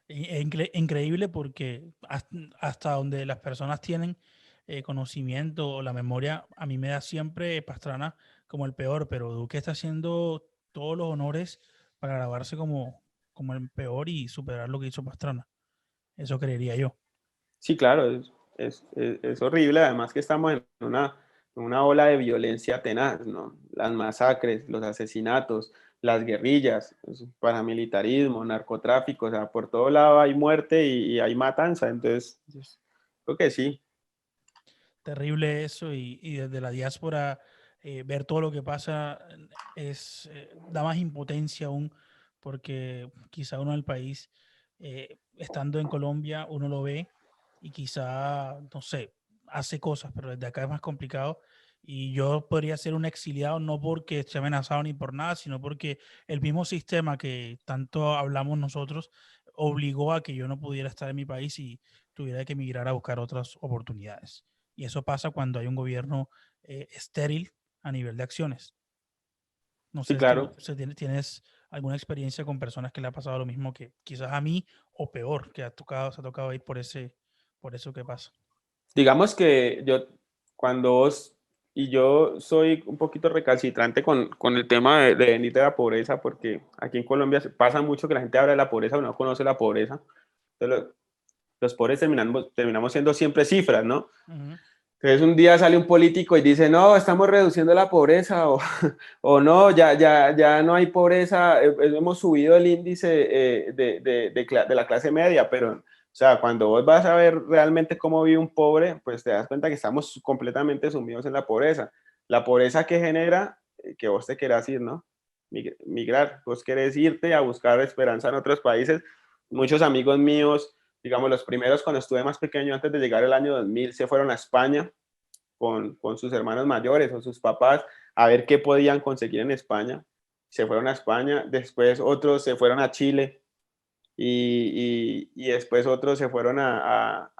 Increíble porque hasta donde las personas tienen conocimiento o la memoria, a mí me da siempre Pastrana como el peor, pero Duque está haciendo todos los honores para grabarse como el peor y superar lo que hizo Pastrana. Eso creería yo. Sí, claro, es horrible, además que estamos en una ola de violencia tenaz, ¿no? Las masacres, los asesinatos, las guerrillas, el paramilitarismo, narcotráfico, o sea, por todo lado hay muerte y hay matanza, entonces, creo que sí. terrible eso y desde la diáspora ver todo lo que pasa da más impotencia aún porque quizá uno del país, estando en Colombia, uno lo ve y quizá, no sé, hace cosas, pero desde acá es más complicado y yo podría ser un exiliado no porque esté amenazado ni por nada, sino porque el mismo sistema que tanto hablamos nosotros obligó a que yo no pudiera estar en mi país y tuviera que emigrar a buscar otras oportunidades. Y eso pasa cuando hay un gobierno estéril a nivel de acciones. No Sí, sé si tú claro. tienes alguna experiencia con personas que le ha pasado lo mismo que quizás a mí o peor, que se ha tocado ir por eso que pasa. Digamos que yo, cuando vos, y yo soy un poquito recalcitrante con el tema de venir de la pobreza, porque aquí en Colombia pasa mucho que la gente habla de la pobreza, pero no conoce la pobreza. Entonces, los pobres terminamos siendo siempre cifras, ¿no? Ujú. Entonces un día sale un político y dice, no, estamos reduciendo la pobreza, o, o no, ya no hay pobreza, hemos subido el índice de la clase media, pero, o sea, cuando vos vas a ver realmente cómo vive un pobre, pues te das cuenta que estamos completamente sumidos en la pobreza. La pobreza que genera, que vos te querás ir, ¿no? Migrar, vos querés irte a buscar esperanza en otros países. Muchos amigos míos, digamos, los primeros cuando estuve más pequeño, antes de llegar el año 2000, se fueron a España con sus hermanos mayores o sus papás a ver qué podían conseguir en España. Se fueron a España, después otros se fueron a Chile y después otros se fueron a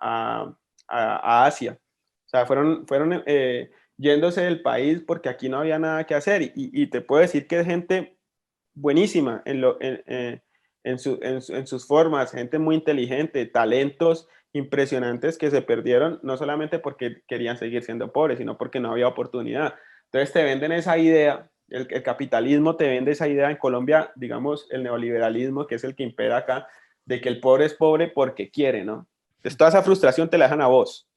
Asia. O sea, fueron yéndose del país porque aquí no había nada que hacer. Y te puedo decir que es gente buenísima en sus formas, gente muy inteligente, talentos impresionantes que se perdieron, no solamente porque querían seguir siendo pobres, sino porque no había oportunidad. Entonces te venden esa idea, el capitalismo te vende esa idea en Colombia, digamos, el neoliberalismo, que es el que impera acá, de que el pobre es pobre porque quiere, ¿no? Entonces toda esa frustración te la dejan a vos.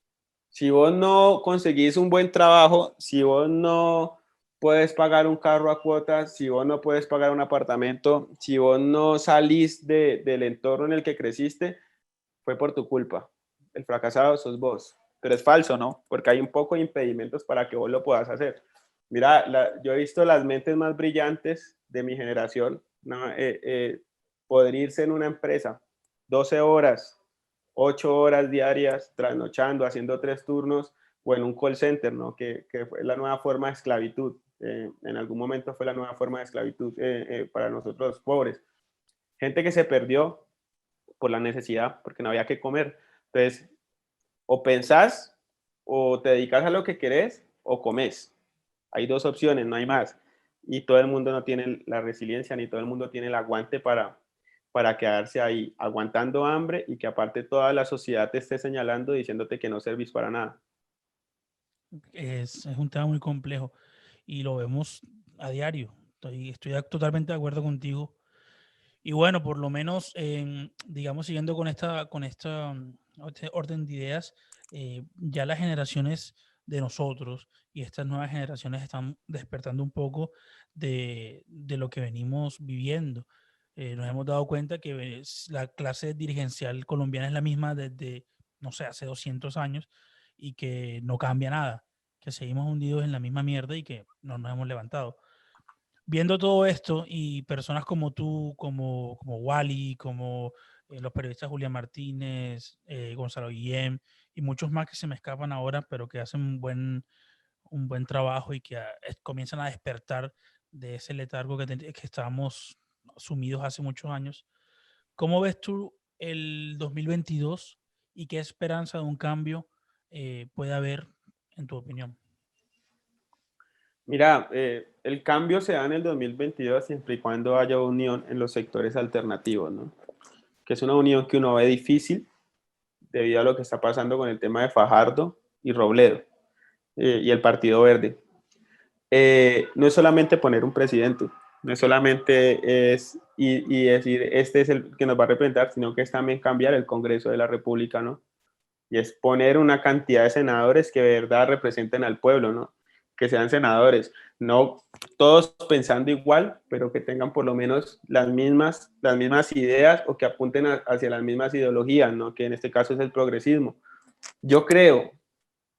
Si vos no conseguís un buen trabajo, si vos no puedes pagar un carro a cuotas, si vos no puedes pagar un apartamento, si vos no salís del entorno en el que creciste, fue por tu culpa. El fracasado sos vos. Pero es falso, ¿no? Porque hay un poco de impedimentos para que vos lo puedas hacer. Mira, yo he visto las mentes más brillantes de mi generación, ¿no? Poder irse en una empresa 12 horas, 8 horas diarias, trasnochando, haciendo 3 turnos, o en un call center, ¿no? Que fue la nueva forma de esclavitud. En algún momento fue la nueva forma de esclavitud para nosotros los pobres. Gente que se perdió por la necesidad, porque no había que comer. Entonces, o pensás, o te dedicas a lo que querés, o comes. Hay dos opciones, no hay más. Y todo el mundo no tiene la resiliencia, ni todo el mundo tiene el aguante para quedarse ahí aguantando hambre y que aparte toda la sociedad te esté señalando diciéndote que no servís para nada. Es un tema muy complejo y lo vemos a diario. Estoy totalmente de acuerdo contigo. Y bueno, por lo menos, digamos, siguiendo con esta este orden de ideas, ya las generaciones de nosotros y estas nuevas generaciones están despertando un poco de lo que venimos viviendo. Nos hemos dado cuenta que la clase dirigencial colombiana es la misma desde, no sé, hace 200 años y que no cambia nada, que seguimos hundidos en la misma mierda y que no nos hemos levantado viendo todo esto y personas como tú, como Wally, como los periodistas Julián Martínez, Gonzalo Guillem y muchos más que se me escapan ahora, pero que hacen un buen trabajo y que comienzan a despertar de ese letargo que estábamos sumidos hace muchos años. ¿Cómo ves tú el 2022 y qué esperanza de un cambio puede haber en tu opinión? Mira, el cambio se da en el 2022 siempre y cuando haya unión en los sectores alternativos, ¿no? Que es una unión que uno ve difícil debido a lo que está pasando con el tema de Fajardo y Robledo y el Partido Verde. No es solamente poner un presidente, no es solamente y decir este es el que nos va a representar, sino que es también cambiar el Congreso de la República, ¿no? Y es poner una cantidad de senadores que de verdad representen al pueblo, ¿no? Que sean senadores, no todos pensando igual, pero que tengan por lo menos las mismas ideas o que apunten hacia las mismas ideologías, ¿no? Que en este caso es el progresismo. Yo creo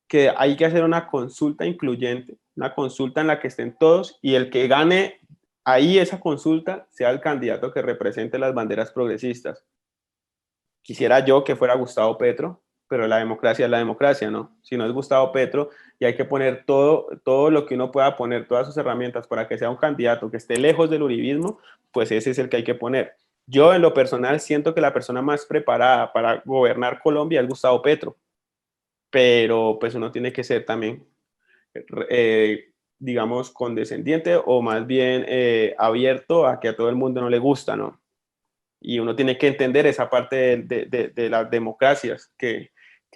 que hay que hacer una consulta incluyente, una consulta en la que estén todos y el que gane ahí esa consulta sea el candidato que represente las banderas progresistas. Quisiera yo que fuera Gustavo Petro, pero la democracia es la democracia, ¿no? Si no es Gustavo Petro y hay que poner todo lo que uno pueda poner, todas sus herramientas para que sea un candidato que esté lejos del uribismo, pues ese es el que hay que poner. Yo en lo personal siento que la persona más preparada para gobernar Colombia es Gustavo Petro, pero pues uno tiene que ser también, digamos, condescendiente o más bien abierto a que a todo el mundo no le gusta, ¿no? Y uno tiene que entender esa parte de las democracias, que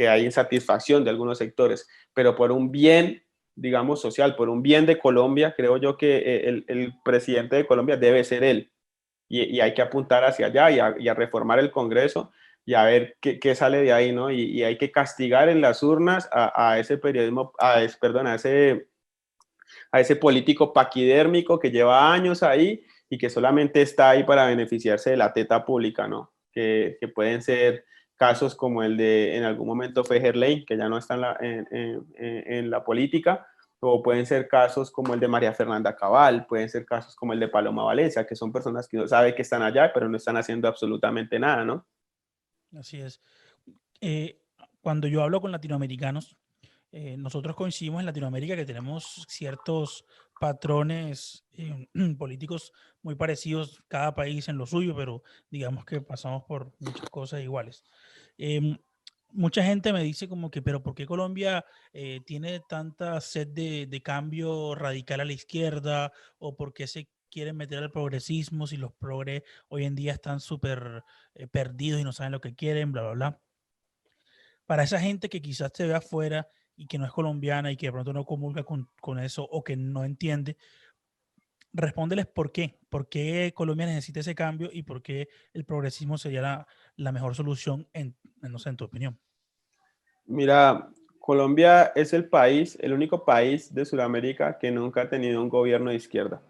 hay insatisfacción de algunos sectores, pero por un bien, digamos, social, por un bien de Colombia, creo yo que el presidente de Colombia debe ser él, y hay que apuntar hacia allá y a reformar el Congreso y a ver qué sale de ahí, ¿no? Y hay que castigar en las urnas a ese periodismo, perdón, a ese político paquidérmico que lleva años ahí y que solamente está ahí para beneficiarse de la teta pública, ¿no? Que pueden ser casos como el de, en algún momento fue Gerlain, que ya no está en la política, o pueden ser casos como el de María Fernanda Cabal, pueden ser casos como el de Paloma Valencia, que son personas que uno sabe que están allá, pero no están haciendo absolutamente nada, ¿no? Así es. Eh, Cuando yo hablo con latinoamericanos, nosotros coincidimos en Latinoamérica que tenemos ciertos patrones políticos muy parecidos, cada país en lo suyo, pero digamos que pasamos por muchas cosas iguales. Em, Mucha gente me dice como que, pero ¿por qué Colombia tiene tanta sed de cambio radical a la izquierda? ¿O por qué se quieren meter al progresismo si los progres hoy en día están súper perdidos y no saben lo que quieren, bla, bla, bla? Para esa gente que quizás te ve afuera y que no es colombiana y que de pronto no comulga con eso o que no entiende, respóndeles por qué Colombia necesita ese cambio y por qué el progresismo sería la mejor solución no sé, en tu opinión. Mira, Colombia es el país, el único país de Sudamérica que nunca ha tenido un gobierno de izquierda,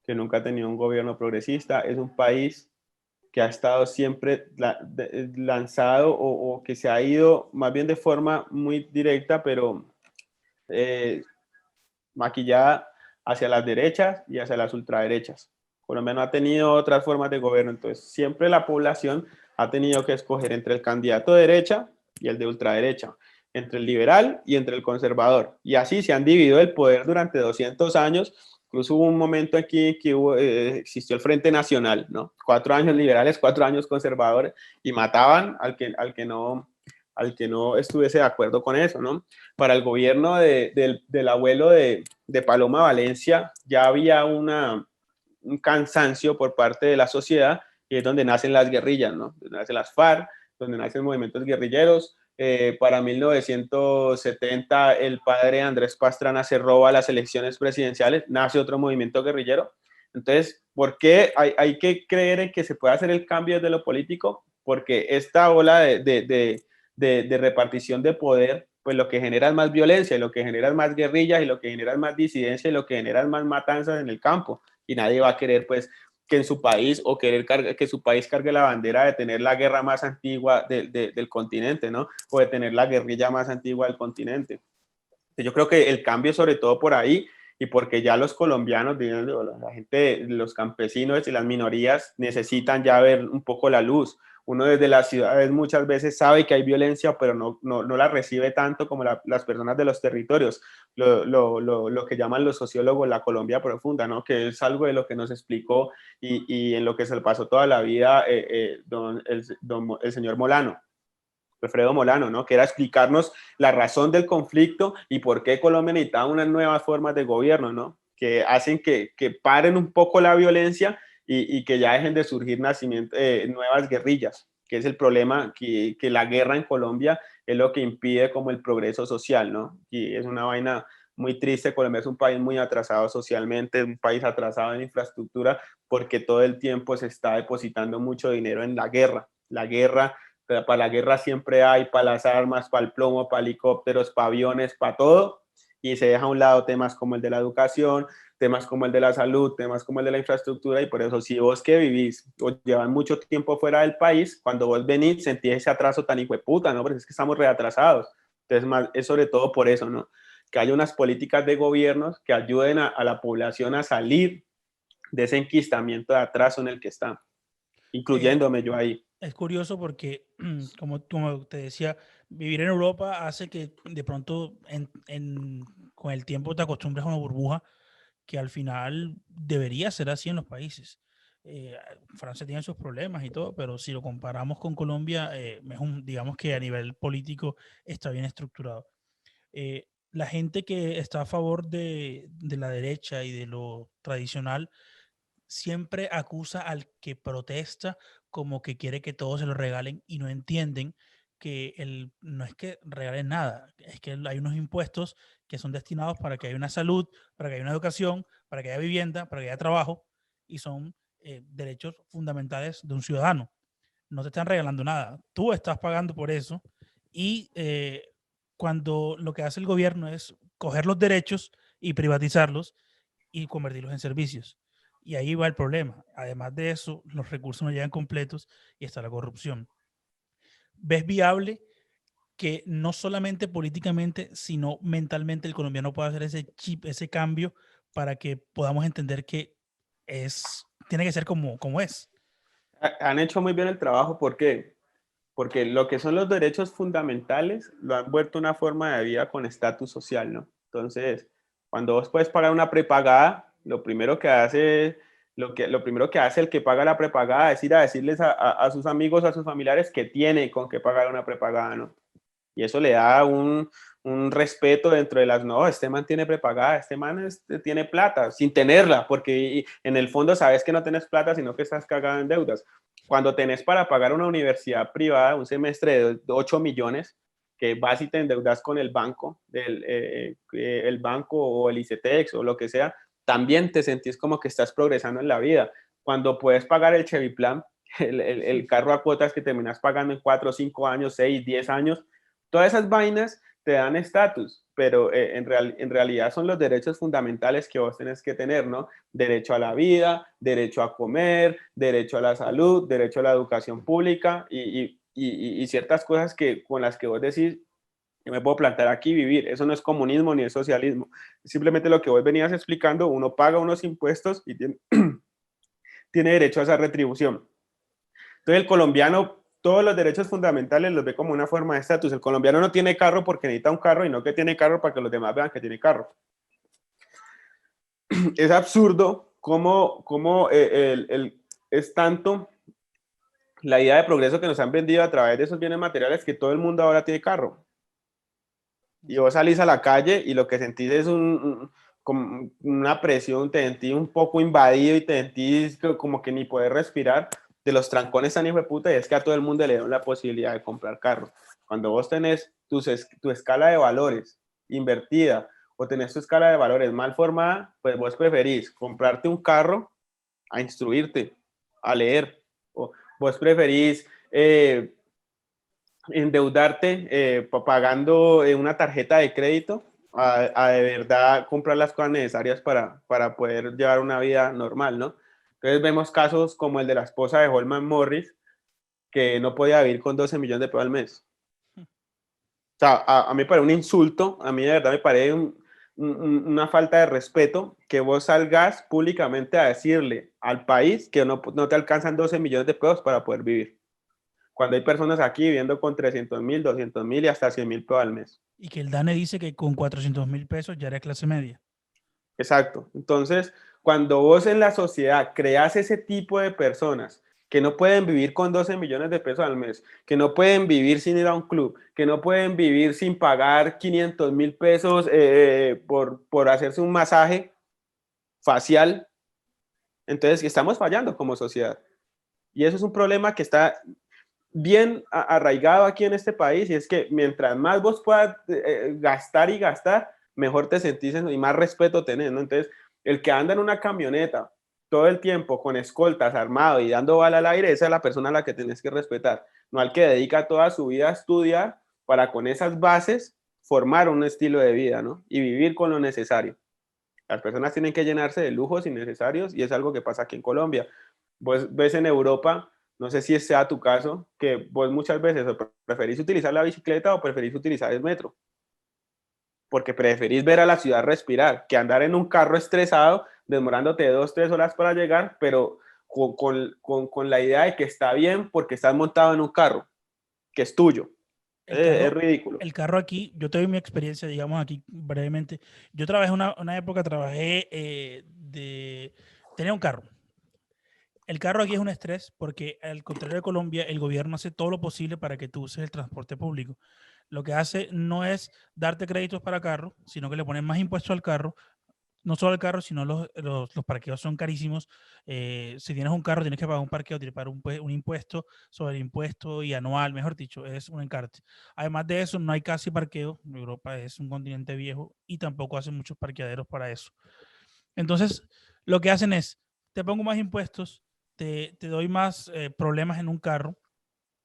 que nunca ha tenido un gobierno progresista. Es un país que ha estado siempre lanzado o que se ha ido más bien de forma muy directa, pero eh, maquillada hacia las derechas y hacia las ultraderechas. Colombia no ha tenido otras formas de gobierno, entonces siempre la población ha tenido que escoger entre el candidato de derecha y el de ultraderecha, entre el liberal y entre el conservador. Y así se han dividido el poder durante 200 años. Incluso hubo un momento aquí que existió el Frente Nacional, ¿no? 4 años liberales, 4 años conservadores, y mataban al que no estuviese de acuerdo con eso, ¿no? Para el gobierno del abuelo de Paloma Valencia ya había un cansancio por parte de la sociedad, y es donde nacen las guerrillas, ¿no? Donde nacen las FARC, donde nacen movimientos guerrilleros. Para 1970 el padre Andrés Pastrana se roba las elecciones presidenciales, nace otro movimiento guerrillero. Entonces, ¿por qué hay que creer en que se puede hacer el cambio desde lo político? Porque esta ola de repartición de poder, pues lo que genera es más violencia, y lo que genera es más guerrillas, y lo que genera es más disidencia, y lo que genera es más matanzas en el campo. Y nadie va a querer, pues, que en su país, o querer que su país cargue la bandera de tener la guerra más antigua del continente, ¿no? O de tener la guerrilla más antigua del continente. Yo creo que el cambio, sobre todo por ahí, y porque ya los colombianos, la gente, los campesinos y las minorías necesitan ya ver un poco la luz. Uno desde las ciudades muchas veces sabe que hay violencia, pero no la recibe tanto como las personas de los territorios. Lo que llaman los sociólogos la Colombia profunda, ¿no? Que es algo de lo que nos explicó y en lo que se le pasó toda la vida el señor Molano. Alfredo Molano, ¿no? Que era explicarnos la razón del conflicto y por qué Colombia necesitaba unas nuevas formas de gobierno, ¿no? Que hacen que paren un poco la violencia y que ya dejen de surgir nuevas guerrillas, que es el problema, que la guerra en Colombia es lo que impide como el progreso social, ¿no? Y es una vaina muy triste. Colombia es un país muy atrasado socialmente, un país atrasado en infraestructura, porque todo el tiempo se está depositando mucho dinero en la guerra. La guerra, para la guerra siempre hay, para las armas, para el plomo, para helicópteros, para aviones, para todo, y se deja a un lado temas como el de la educación, temas como el de la salud, temas como el de la infraestructura. Y por eso, si vos que vivís o llevan mucho tiempo fuera del país, cuando vos venís sentís ese atraso tan hijo de puta, ¿no? Porque es que estamos reatrasados. Entonces, es sobre todo por eso, ¿no? Que haya unas políticas de gobiernos que ayuden a la población a salir de ese enquistamiento de atraso en el que está, Eh, incluyéndome yo ahí. es curioso porque, como te decía, vivir en Europa hace que de pronto con el tiempo te acostumbres a una burbuja que al final debería ser así en los países. Eh, Francia tiene sus problemas y todo, pero si lo comparamos con Colombia, digamos que a nivel político está bien estructurado. La gente que está a favor de la derecha y de lo tradicional siempre acusa al que protesta como que quiere que todos se lo regalen y no entienden que no es que regalen nada, es que hay unos impuestos que son destinados para que haya una salud, para que haya una educación, para que haya vivienda, para que haya trabajo y son derechos fundamentales de un ciudadano. No te están regalando nada, tú estás pagando por eso y cuando lo que hace el gobierno es coger los derechos y privatizarlos y convertirlos en servicios. Y ahí va el problema. Además de eso, los recursos no llegan completos y está la corrupción. ¿Ves viable que no solamente políticamente, sino mentalmente el colombiano pueda hacer ese chip, ese cambio para que podamos entender que tiene que ser como es? Han hecho muy bien el trabajo, ¿por qué? Porque lo que son los derechos fundamentales lo han vuelto una forma de vida con estatus social, ¿no? Entonces, cuando vos puedes pagar una prepagada, lo primero que hace el que paga la prepagada es ir a decirles a sus amigos, a sus familiares que tiene con qué pagar una prepagada, ¿no? Y eso le da un respeto dentro de no, este man tiene prepagada, este man tiene plata, sin tenerla, porque en el fondo sabes que no tienes plata, sino que estás cagado en deudas. Cuando tenés para pagar una universidad privada, un semestre de 8 millones, que vas y te endeudas con el banco, el banco o el ICETEX o lo que sea, también te sentís como que estás progresando en la vida. Cuando puedes pagar el Chevy Plan, el carro a cuotas que terminas pagando en 4, 5 años, 6, 10 años, todas esas vainas te dan estatus, pero en realidad son los derechos fundamentales que vos tenés que tener, ¿no? Derecho a la vida, derecho a comer, derecho a la salud, derecho a la educación pública y ciertas cosas con las que vos decís, yo me puedo plantar aquí y vivir. Eso no es comunismo ni es socialismo. Simplemente lo que vos venías explicando, uno paga unos impuestos y tiene derecho a esa retribución. Entonces el colombiano todos los derechos fundamentales los ve como una forma de estatus. El colombiano no tiene carro porque necesita un carro y no que tiene carro para que los demás vean que tiene carro. Es absurdo cómo es tanto la idea de progreso que nos han vendido a través de esos bienes materiales que todo el mundo ahora tiene carro. Y vos salís a la calle y lo que sentís es como una presión, te sentís un poco invadido y te sentís como que ni poder respirar de los trancones tan hijo de puta, y es que a todo el mundo le dan la posibilidad de comprar carros. Cuando vos tenés tu escala de valores invertida o tenés tu escala de valores mal formada, pues vos preferís comprarte un carro a instruirte, a leer, o vos preferís endeudarte pagando una tarjeta de crédito a de verdad comprar las cosas necesarias para poder llevar una vida normal, ¿no? Entonces vemos casos como el de la esposa de Holman Morris, que no podía vivir con 12 millones de pesos al mes. O sea, a mí me parece un insulto, a mí de verdad me parece una falta de respeto que vos salgas públicamente a decirle al país que no te alcanzan 12 millones de pesos para poder vivir. Cuando hay personas aquí viviendo con 300.000, 200.000 y hasta 100.000 pesos al mes. Y que el DANE dice que con 400.000 pesos ya eres clase media. Exacto. Entonces, cuando vos en la sociedad creas ese tipo de personas que no pueden vivir con 12 millones de pesos al mes, que no pueden vivir sin ir a un club, que no pueden vivir sin pagar 500.000 pesos por hacerse un masaje facial, entonces estamos fallando como sociedad. Y eso es un problema que está bien arraigado aquí en este país, y es que mientras más vos puedas gastar y gastar, mejor te sentís y más respeto tenés, ¿no? Entonces, el que anda en una camioneta todo el tiempo con escoltas, armado y dando bala al aire, esa es la persona a la que tenés que respetar, no al que dedica toda su vida a estudiar para con esas bases formar un estilo de vida, ¿no? Y vivir con lo necesario. Las personas tienen que llenarse de lujos innecesarios y es algo que pasa aquí en Colombia. Vos ves en Europa No sé si sea tu caso, que vos muchas veces o preferís utilizar la bicicleta o preferís utilizar el metro, porque preferís ver a la ciudad respirar, que andar en un carro estresado, demorándote 2, 3 horas para llegar, pero con la idea de que está bien porque estás montado en un carro, que es tuyo. El Es carro, ridículo. el carro aquí, yo te doy mi experiencia, digamos aquí brevemente. Yo trabajé una época, trabajé tenía un carro. El carro aquí es un estrés porque al contrario de Colombia, el gobierno hace todo lo posible para que tú uses el transporte público. Lo que hace no es darte créditos para carro, sino que le ponen más impuestos al carro. No solo el carro, sino los parqueos son carísimos. Si tienes un carro, tienes que pagar un parqueo, tienes que pagar un impuesto sobre el impuesto y anual, mejor dicho, es un encarte. Además de eso, no hay casi parqueo. Europa es un continente viejo y tampoco hacen muchos parqueaderos para eso. Entonces, lo que hacen es, te pongo más impuestos, te doy más problemas en un carro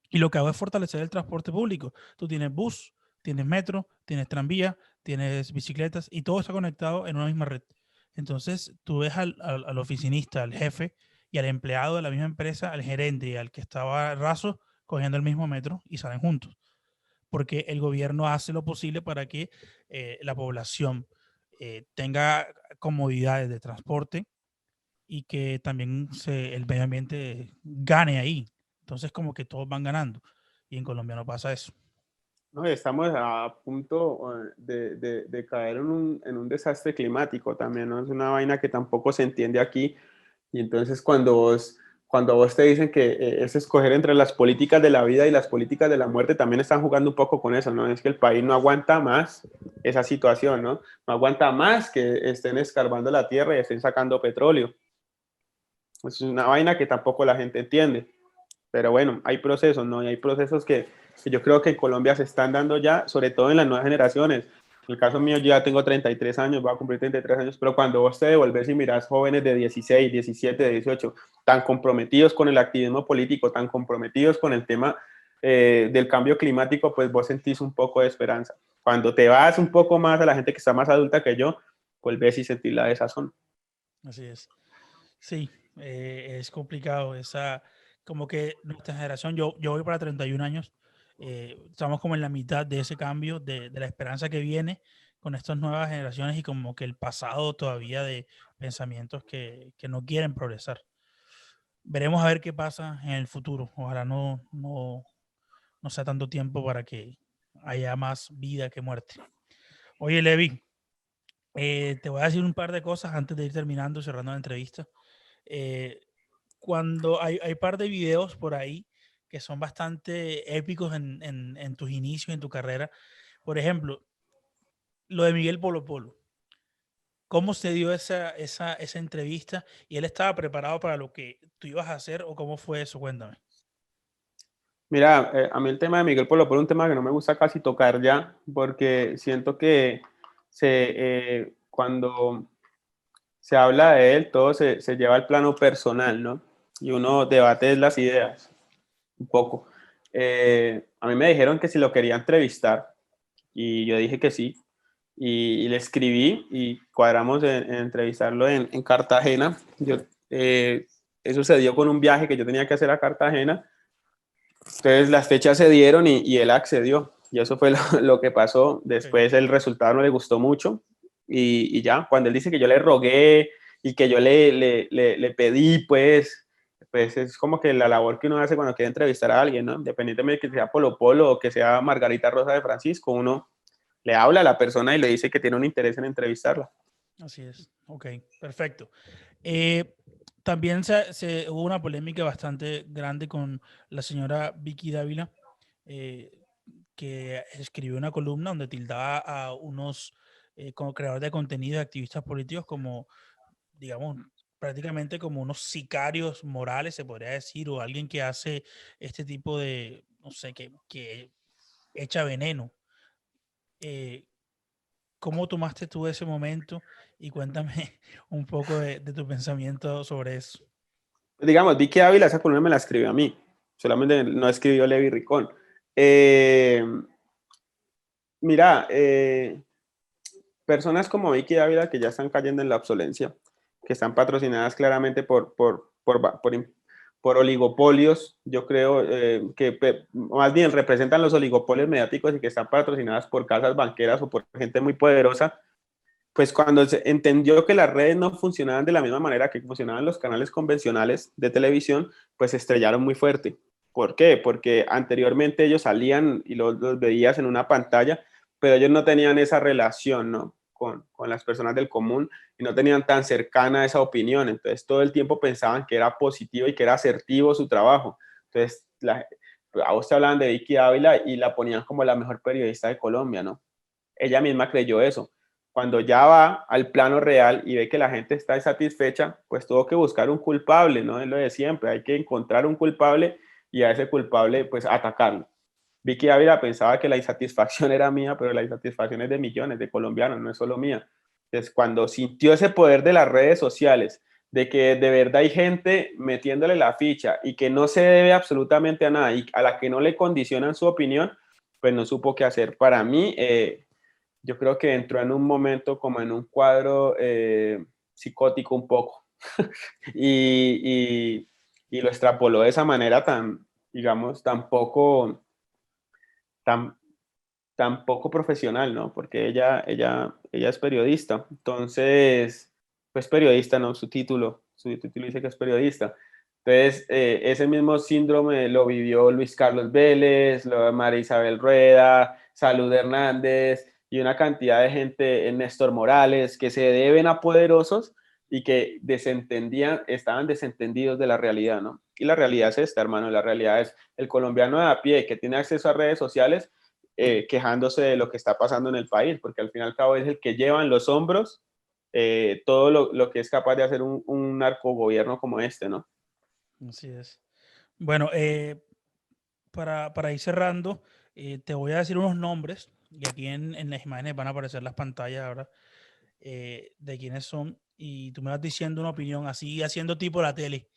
y lo que hago es fortalecer el transporte público. Tú tienes bus, tienes metro, tienes tranvía, tienes bicicletas y todo está conectado en una misma red. Entonces, tú ves al oficinista, al jefe y al empleado de la misma empresa, al gerente y al que estaba raso cogiendo el mismo metro y salen juntos. Porque el gobierno hace lo posible para que la población tenga comodidades de transporte y que también el medio ambiente gane ahí. Entonces, como que todos van ganando. Y en Colombia no pasa eso. No, estamos a punto de caer en un desastre climático también, ¿no? Es una vaina que tampoco se entiende aquí. Y entonces cuando vos te dicen que es escoger entre las políticas de la vida y las políticas de la muerte, también están jugando un poco con eso, ¿no? Es que el país no aguanta más esa situación, ¿no? No aguanta más que estén escarbando la tierra y estén sacando petróleo. Es una vaina que tampoco la gente entiende. Pero bueno, hay procesos, ¿no? Y hay procesos que yo creo que en Colombia se están dando ya, sobre todo en las nuevas generaciones. En el caso mío, yo ya tengo 33 años, voy a cumplir 33 años, pero cuando vos te devolves y mirás jóvenes de 16, 17, 18, tan comprometidos con el activismo político, tan comprometidos con el tema del cambio climático, pues vos sentís un poco de esperanza. Cuando te vas un poco más a la gente que está más adulta que yo, pues ves y sentís la desazón. Así es. Sí, es complicado. Como que nuestra generación, yo voy para 31 años, estamos como en la mitad de ese cambio, de la esperanza que viene con estas nuevas generaciones y como que el pasado todavía de pensamientos que no quieren progresar. Veremos a ver qué pasa en el futuro. Ojalá no sea tanto tiempo para que haya más vida que muerte. Oye, Levi, te voy a decir un par de cosas antes de ir terminando, cerrando la entrevista. Eh, Cuando hay par de videos por ahí que son bastante épicos en tus inicios, en tu carrera. Por ejemplo, lo de Miguel Polo Polo. ¿Cómo se dio esa entrevista? ¿Y él estaba preparado para lo que tú ibas a hacer o cómo fue eso? Cuéntame. Mira, a mí el tema de Miguel Polo Polo es un tema que no me gusta casi tocar ya, porque siento que cuando se habla de él, todo se lleva al plano personal, ¿no? Y uno debate las ideas un poco. A mí me dijeron que si lo quería entrevistar, y yo dije que sí, y le escribí y cuadramos en entrevistarlo en Cartagena. Eso se dio con un viaje que yo tenía que hacer a Cartagena. Entonces las fechas se dieron y él accedió. Y eso fue lo que pasó. Okay. Después el resultado no le gustó mucho. Y ya, cuando él dice que yo le rogué y que yo le pedí, pues es como que la labor que uno hace cuando quiere entrevistar a alguien, ¿no? Independientemente de que sea Polo Polo o que sea Margarita Rosa de Francisco, uno le habla a la persona y le dice que tiene un interés en entrevistarla. Así es. Ok, perfecto. Eh, También hubo una polémica bastante grande con la señora Vicky Dávila, eh, que escribió una columna donde tildaba a unos como creadores de contenido, activistas políticos, como, digamos, prácticamente como unos sicarios morales, se podría decir, o alguien que hace este tipo de, no sé, que echa veneno. Eh, ¿Cómo tomaste tú ese momento? Y cuéntame un poco de tu pensamiento sobre eso. Digamos, Vicky Ávila, esa columna me la escribió a mí, solamente no escribió Levi Ricón. Eh, Mira, personas como Vicky Ávila que ya están cayendo en la obsolencia, que están patrocinadas claramente por oligopolios, yo creo más bien representan los oligopolios mediáticos y que están patrocinadas por casas banqueras o por gente muy poderosa, pues cuando se entendió que las redes no funcionaban de la misma manera que funcionaban los canales convencionales de televisión, pues se estrellaron muy fuerte. ¿Por qué? Porque anteriormente ellos salían y los veías en una pantalla, pero ellos no tenían esa relación, ¿no? Con las personas del común y no tenían tan cercana esa opinión. Entonces todo el tiempo pensaban que era positivo y que era asertivo su trabajo. Entonces a vos te hablaban de Vicky Ávila y la ponían como la mejor periodista de Colombia, ¿no? Ella misma creyó eso. Cuando ya va al plano real y ve que la gente está insatisfecha, pues tuvo que buscar un culpable, ¿no? Es lo de siempre, hay que encontrar un culpable y a ese culpable pues atacarlo. Vicky Ávila pensaba que la insatisfacción era mía, pero la insatisfacción es de millones de colombianos, no es solo mía. Entonces, cuando sintió ese poder de las redes sociales, de que de verdad hay gente metiéndole la ficha y que no se debe absolutamente a nada y a la que no le condicionan su opinión, pues no supo qué hacer. Para mí, yo creo que entró en un momento como en un cuadro psicótico un poco y, y lo extrapoló de esa manera tan, digamos, tan, tan poco profesional, ¿no? Porque ella es periodista, entonces, pues periodista, ¿no? Su título dice que es periodista. Entonces, ese mismo síndrome lo vivió Luis Carlos Vélez, lo de María Isabel Rueda, Salud Hernández y una cantidad de gente, Néstor Morales, que se deben a poderosos y que estaban desentendidos de la realidad, ¿no? Y la realidad es esta, hermano, la realidad es el colombiano de a pie que tiene acceso a redes sociales quejándose de lo que está pasando en el país, porque al fin y al cabo es el que lleva en los hombros todo lo que es capaz de hacer un narcogobierno como este, ¿no? Así es. Bueno, para ir cerrando, te voy a decir unos nombres y aquí en las imágenes van a aparecer las pantallas ahora de quiénes son y tú me vas diciendo una opinión así, haciendo tipo la tele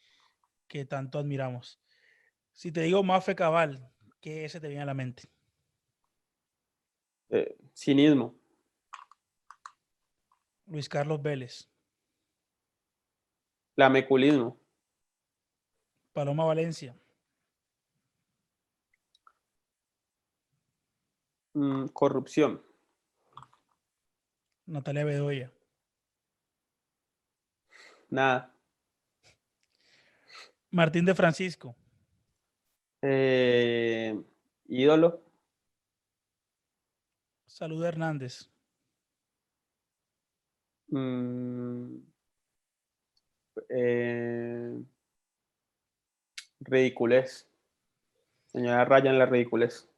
que tanto admiramos. Si te digo Mafe Cabal, ¿qué se te viene a la mente? Cinismo, Luis Carlos Vélez, lameculismo, Paloma Valencia, corrupción, Natalia Bedoya, nada, Martín de Francisco, eh, ídolo, Salud Hernández, mm, eh, ridiculez, señora Raya en la ridiculez,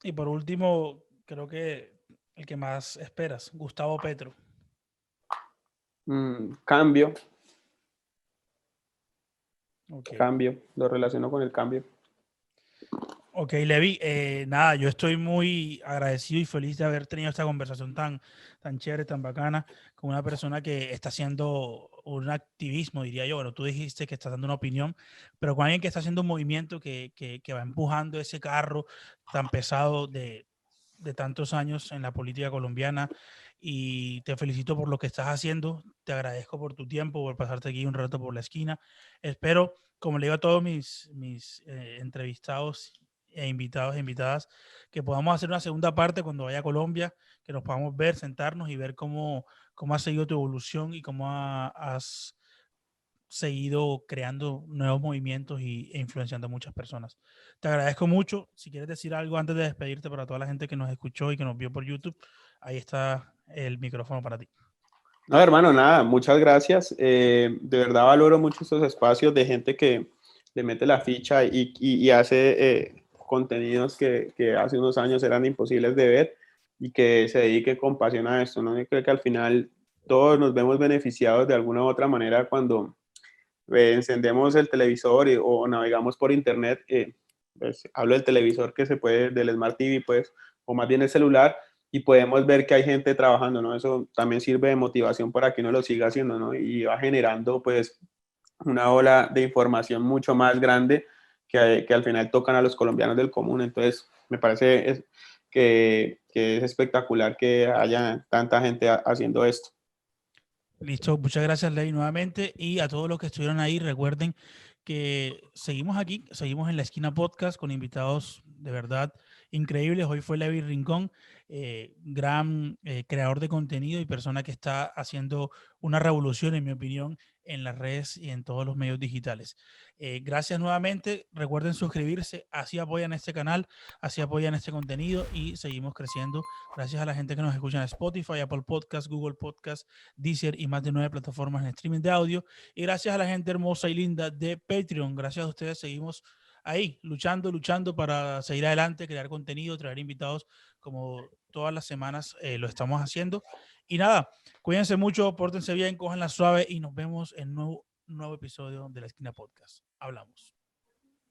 y por último, creo que el que más esperas, Gustavo Petro. cambio, Ok. lo relaciono con el cambio. Ok, Levi, nada, yo estoy muy agradecido y feliz de haber tenido esta conversación tan chévere, tan bacana, con una persona que está haciendo un activismo, diría yo. Bueno, tú dijiste que estás dando una opinión, pero con alguien que está haciendo un movimiento que va empujando ese carro tan pesado de tantos años en la política colombiana. Y te felicito por lo que estás haciendo, te agradezco por tu tiempo, por pasarte aquí un rato por la esquina. Espero, como le digo a todos mis entrevistados e invitados e invitadas, que podamos hacer una segunda parte cuando vaya a Colombia, que nos podamos ver, sentarnos y ver cómo ha seguido tu evolución y cómo has seguido creando nuevos movimientos e influenciando a muchas personas. Te agradezco mucho. Si quieres decir algo antes de despedirte para toda la gente que nos escuchó y que nos vio por YouTube, ahí está el micrófono para ti. No, hermano, nada, muchas gracias. De verdad valoro mucho estos espacios de gente que le mete la ficha y hace contenidos que hace unos años eran imposibles de ver y que se dedique con pasión a esto, ¿no? Yo creo que al final todos nos vemos beneficiados de alguna u otra manera cuando encendemos el televisor o navegamos por internet. Pues, hablo del televisor que se puede, del Smart TV, pues, o más bien el celular y podemos ver que hay gente trabajando, ¿no? Eso también sirve de motivación para que uno lo siga haciendo, ¿no? Y va generando, pues, una ola de información mucho más grande que al final tocan a los colombianos del común. Entonces, me parece que es espectacular que haya tanta gente haciendo esto. Listo, muchas gracias, Ley, nuevamente. Y a todos los que estuvieron ahí, recuerden que seguimos aquí, seguimos en la esquina podcast con invitados de verdad increíbles. Hoy fue Levi Rincón, gran creador de contenido y persona que está haciendo una revolución, en mi opinión, en las redes y en todos los medios digitales. Gracias nuevamente. Recuerden suscribirse, así apoyan este canal, así apoyan este contenido y seguimos creciendo. Gracias a la gente que nos escucha en Spotify, Apple Podcast, Google Podcast, Deezer y más de 9 plataformas en streaming de audio. Y gracias a la gente hermosa y linda de Patreon. Gracias a ustedes seguimos ahí, luchando para seguir adelante, crear contenido, traer invitados como todas las semanas lo estamos haciendo. Y nada, cuídense mucho, pórtense bien, cojan la suave y nos vemos en un nuevo episodio de La Esquina Podcast. Hablamos.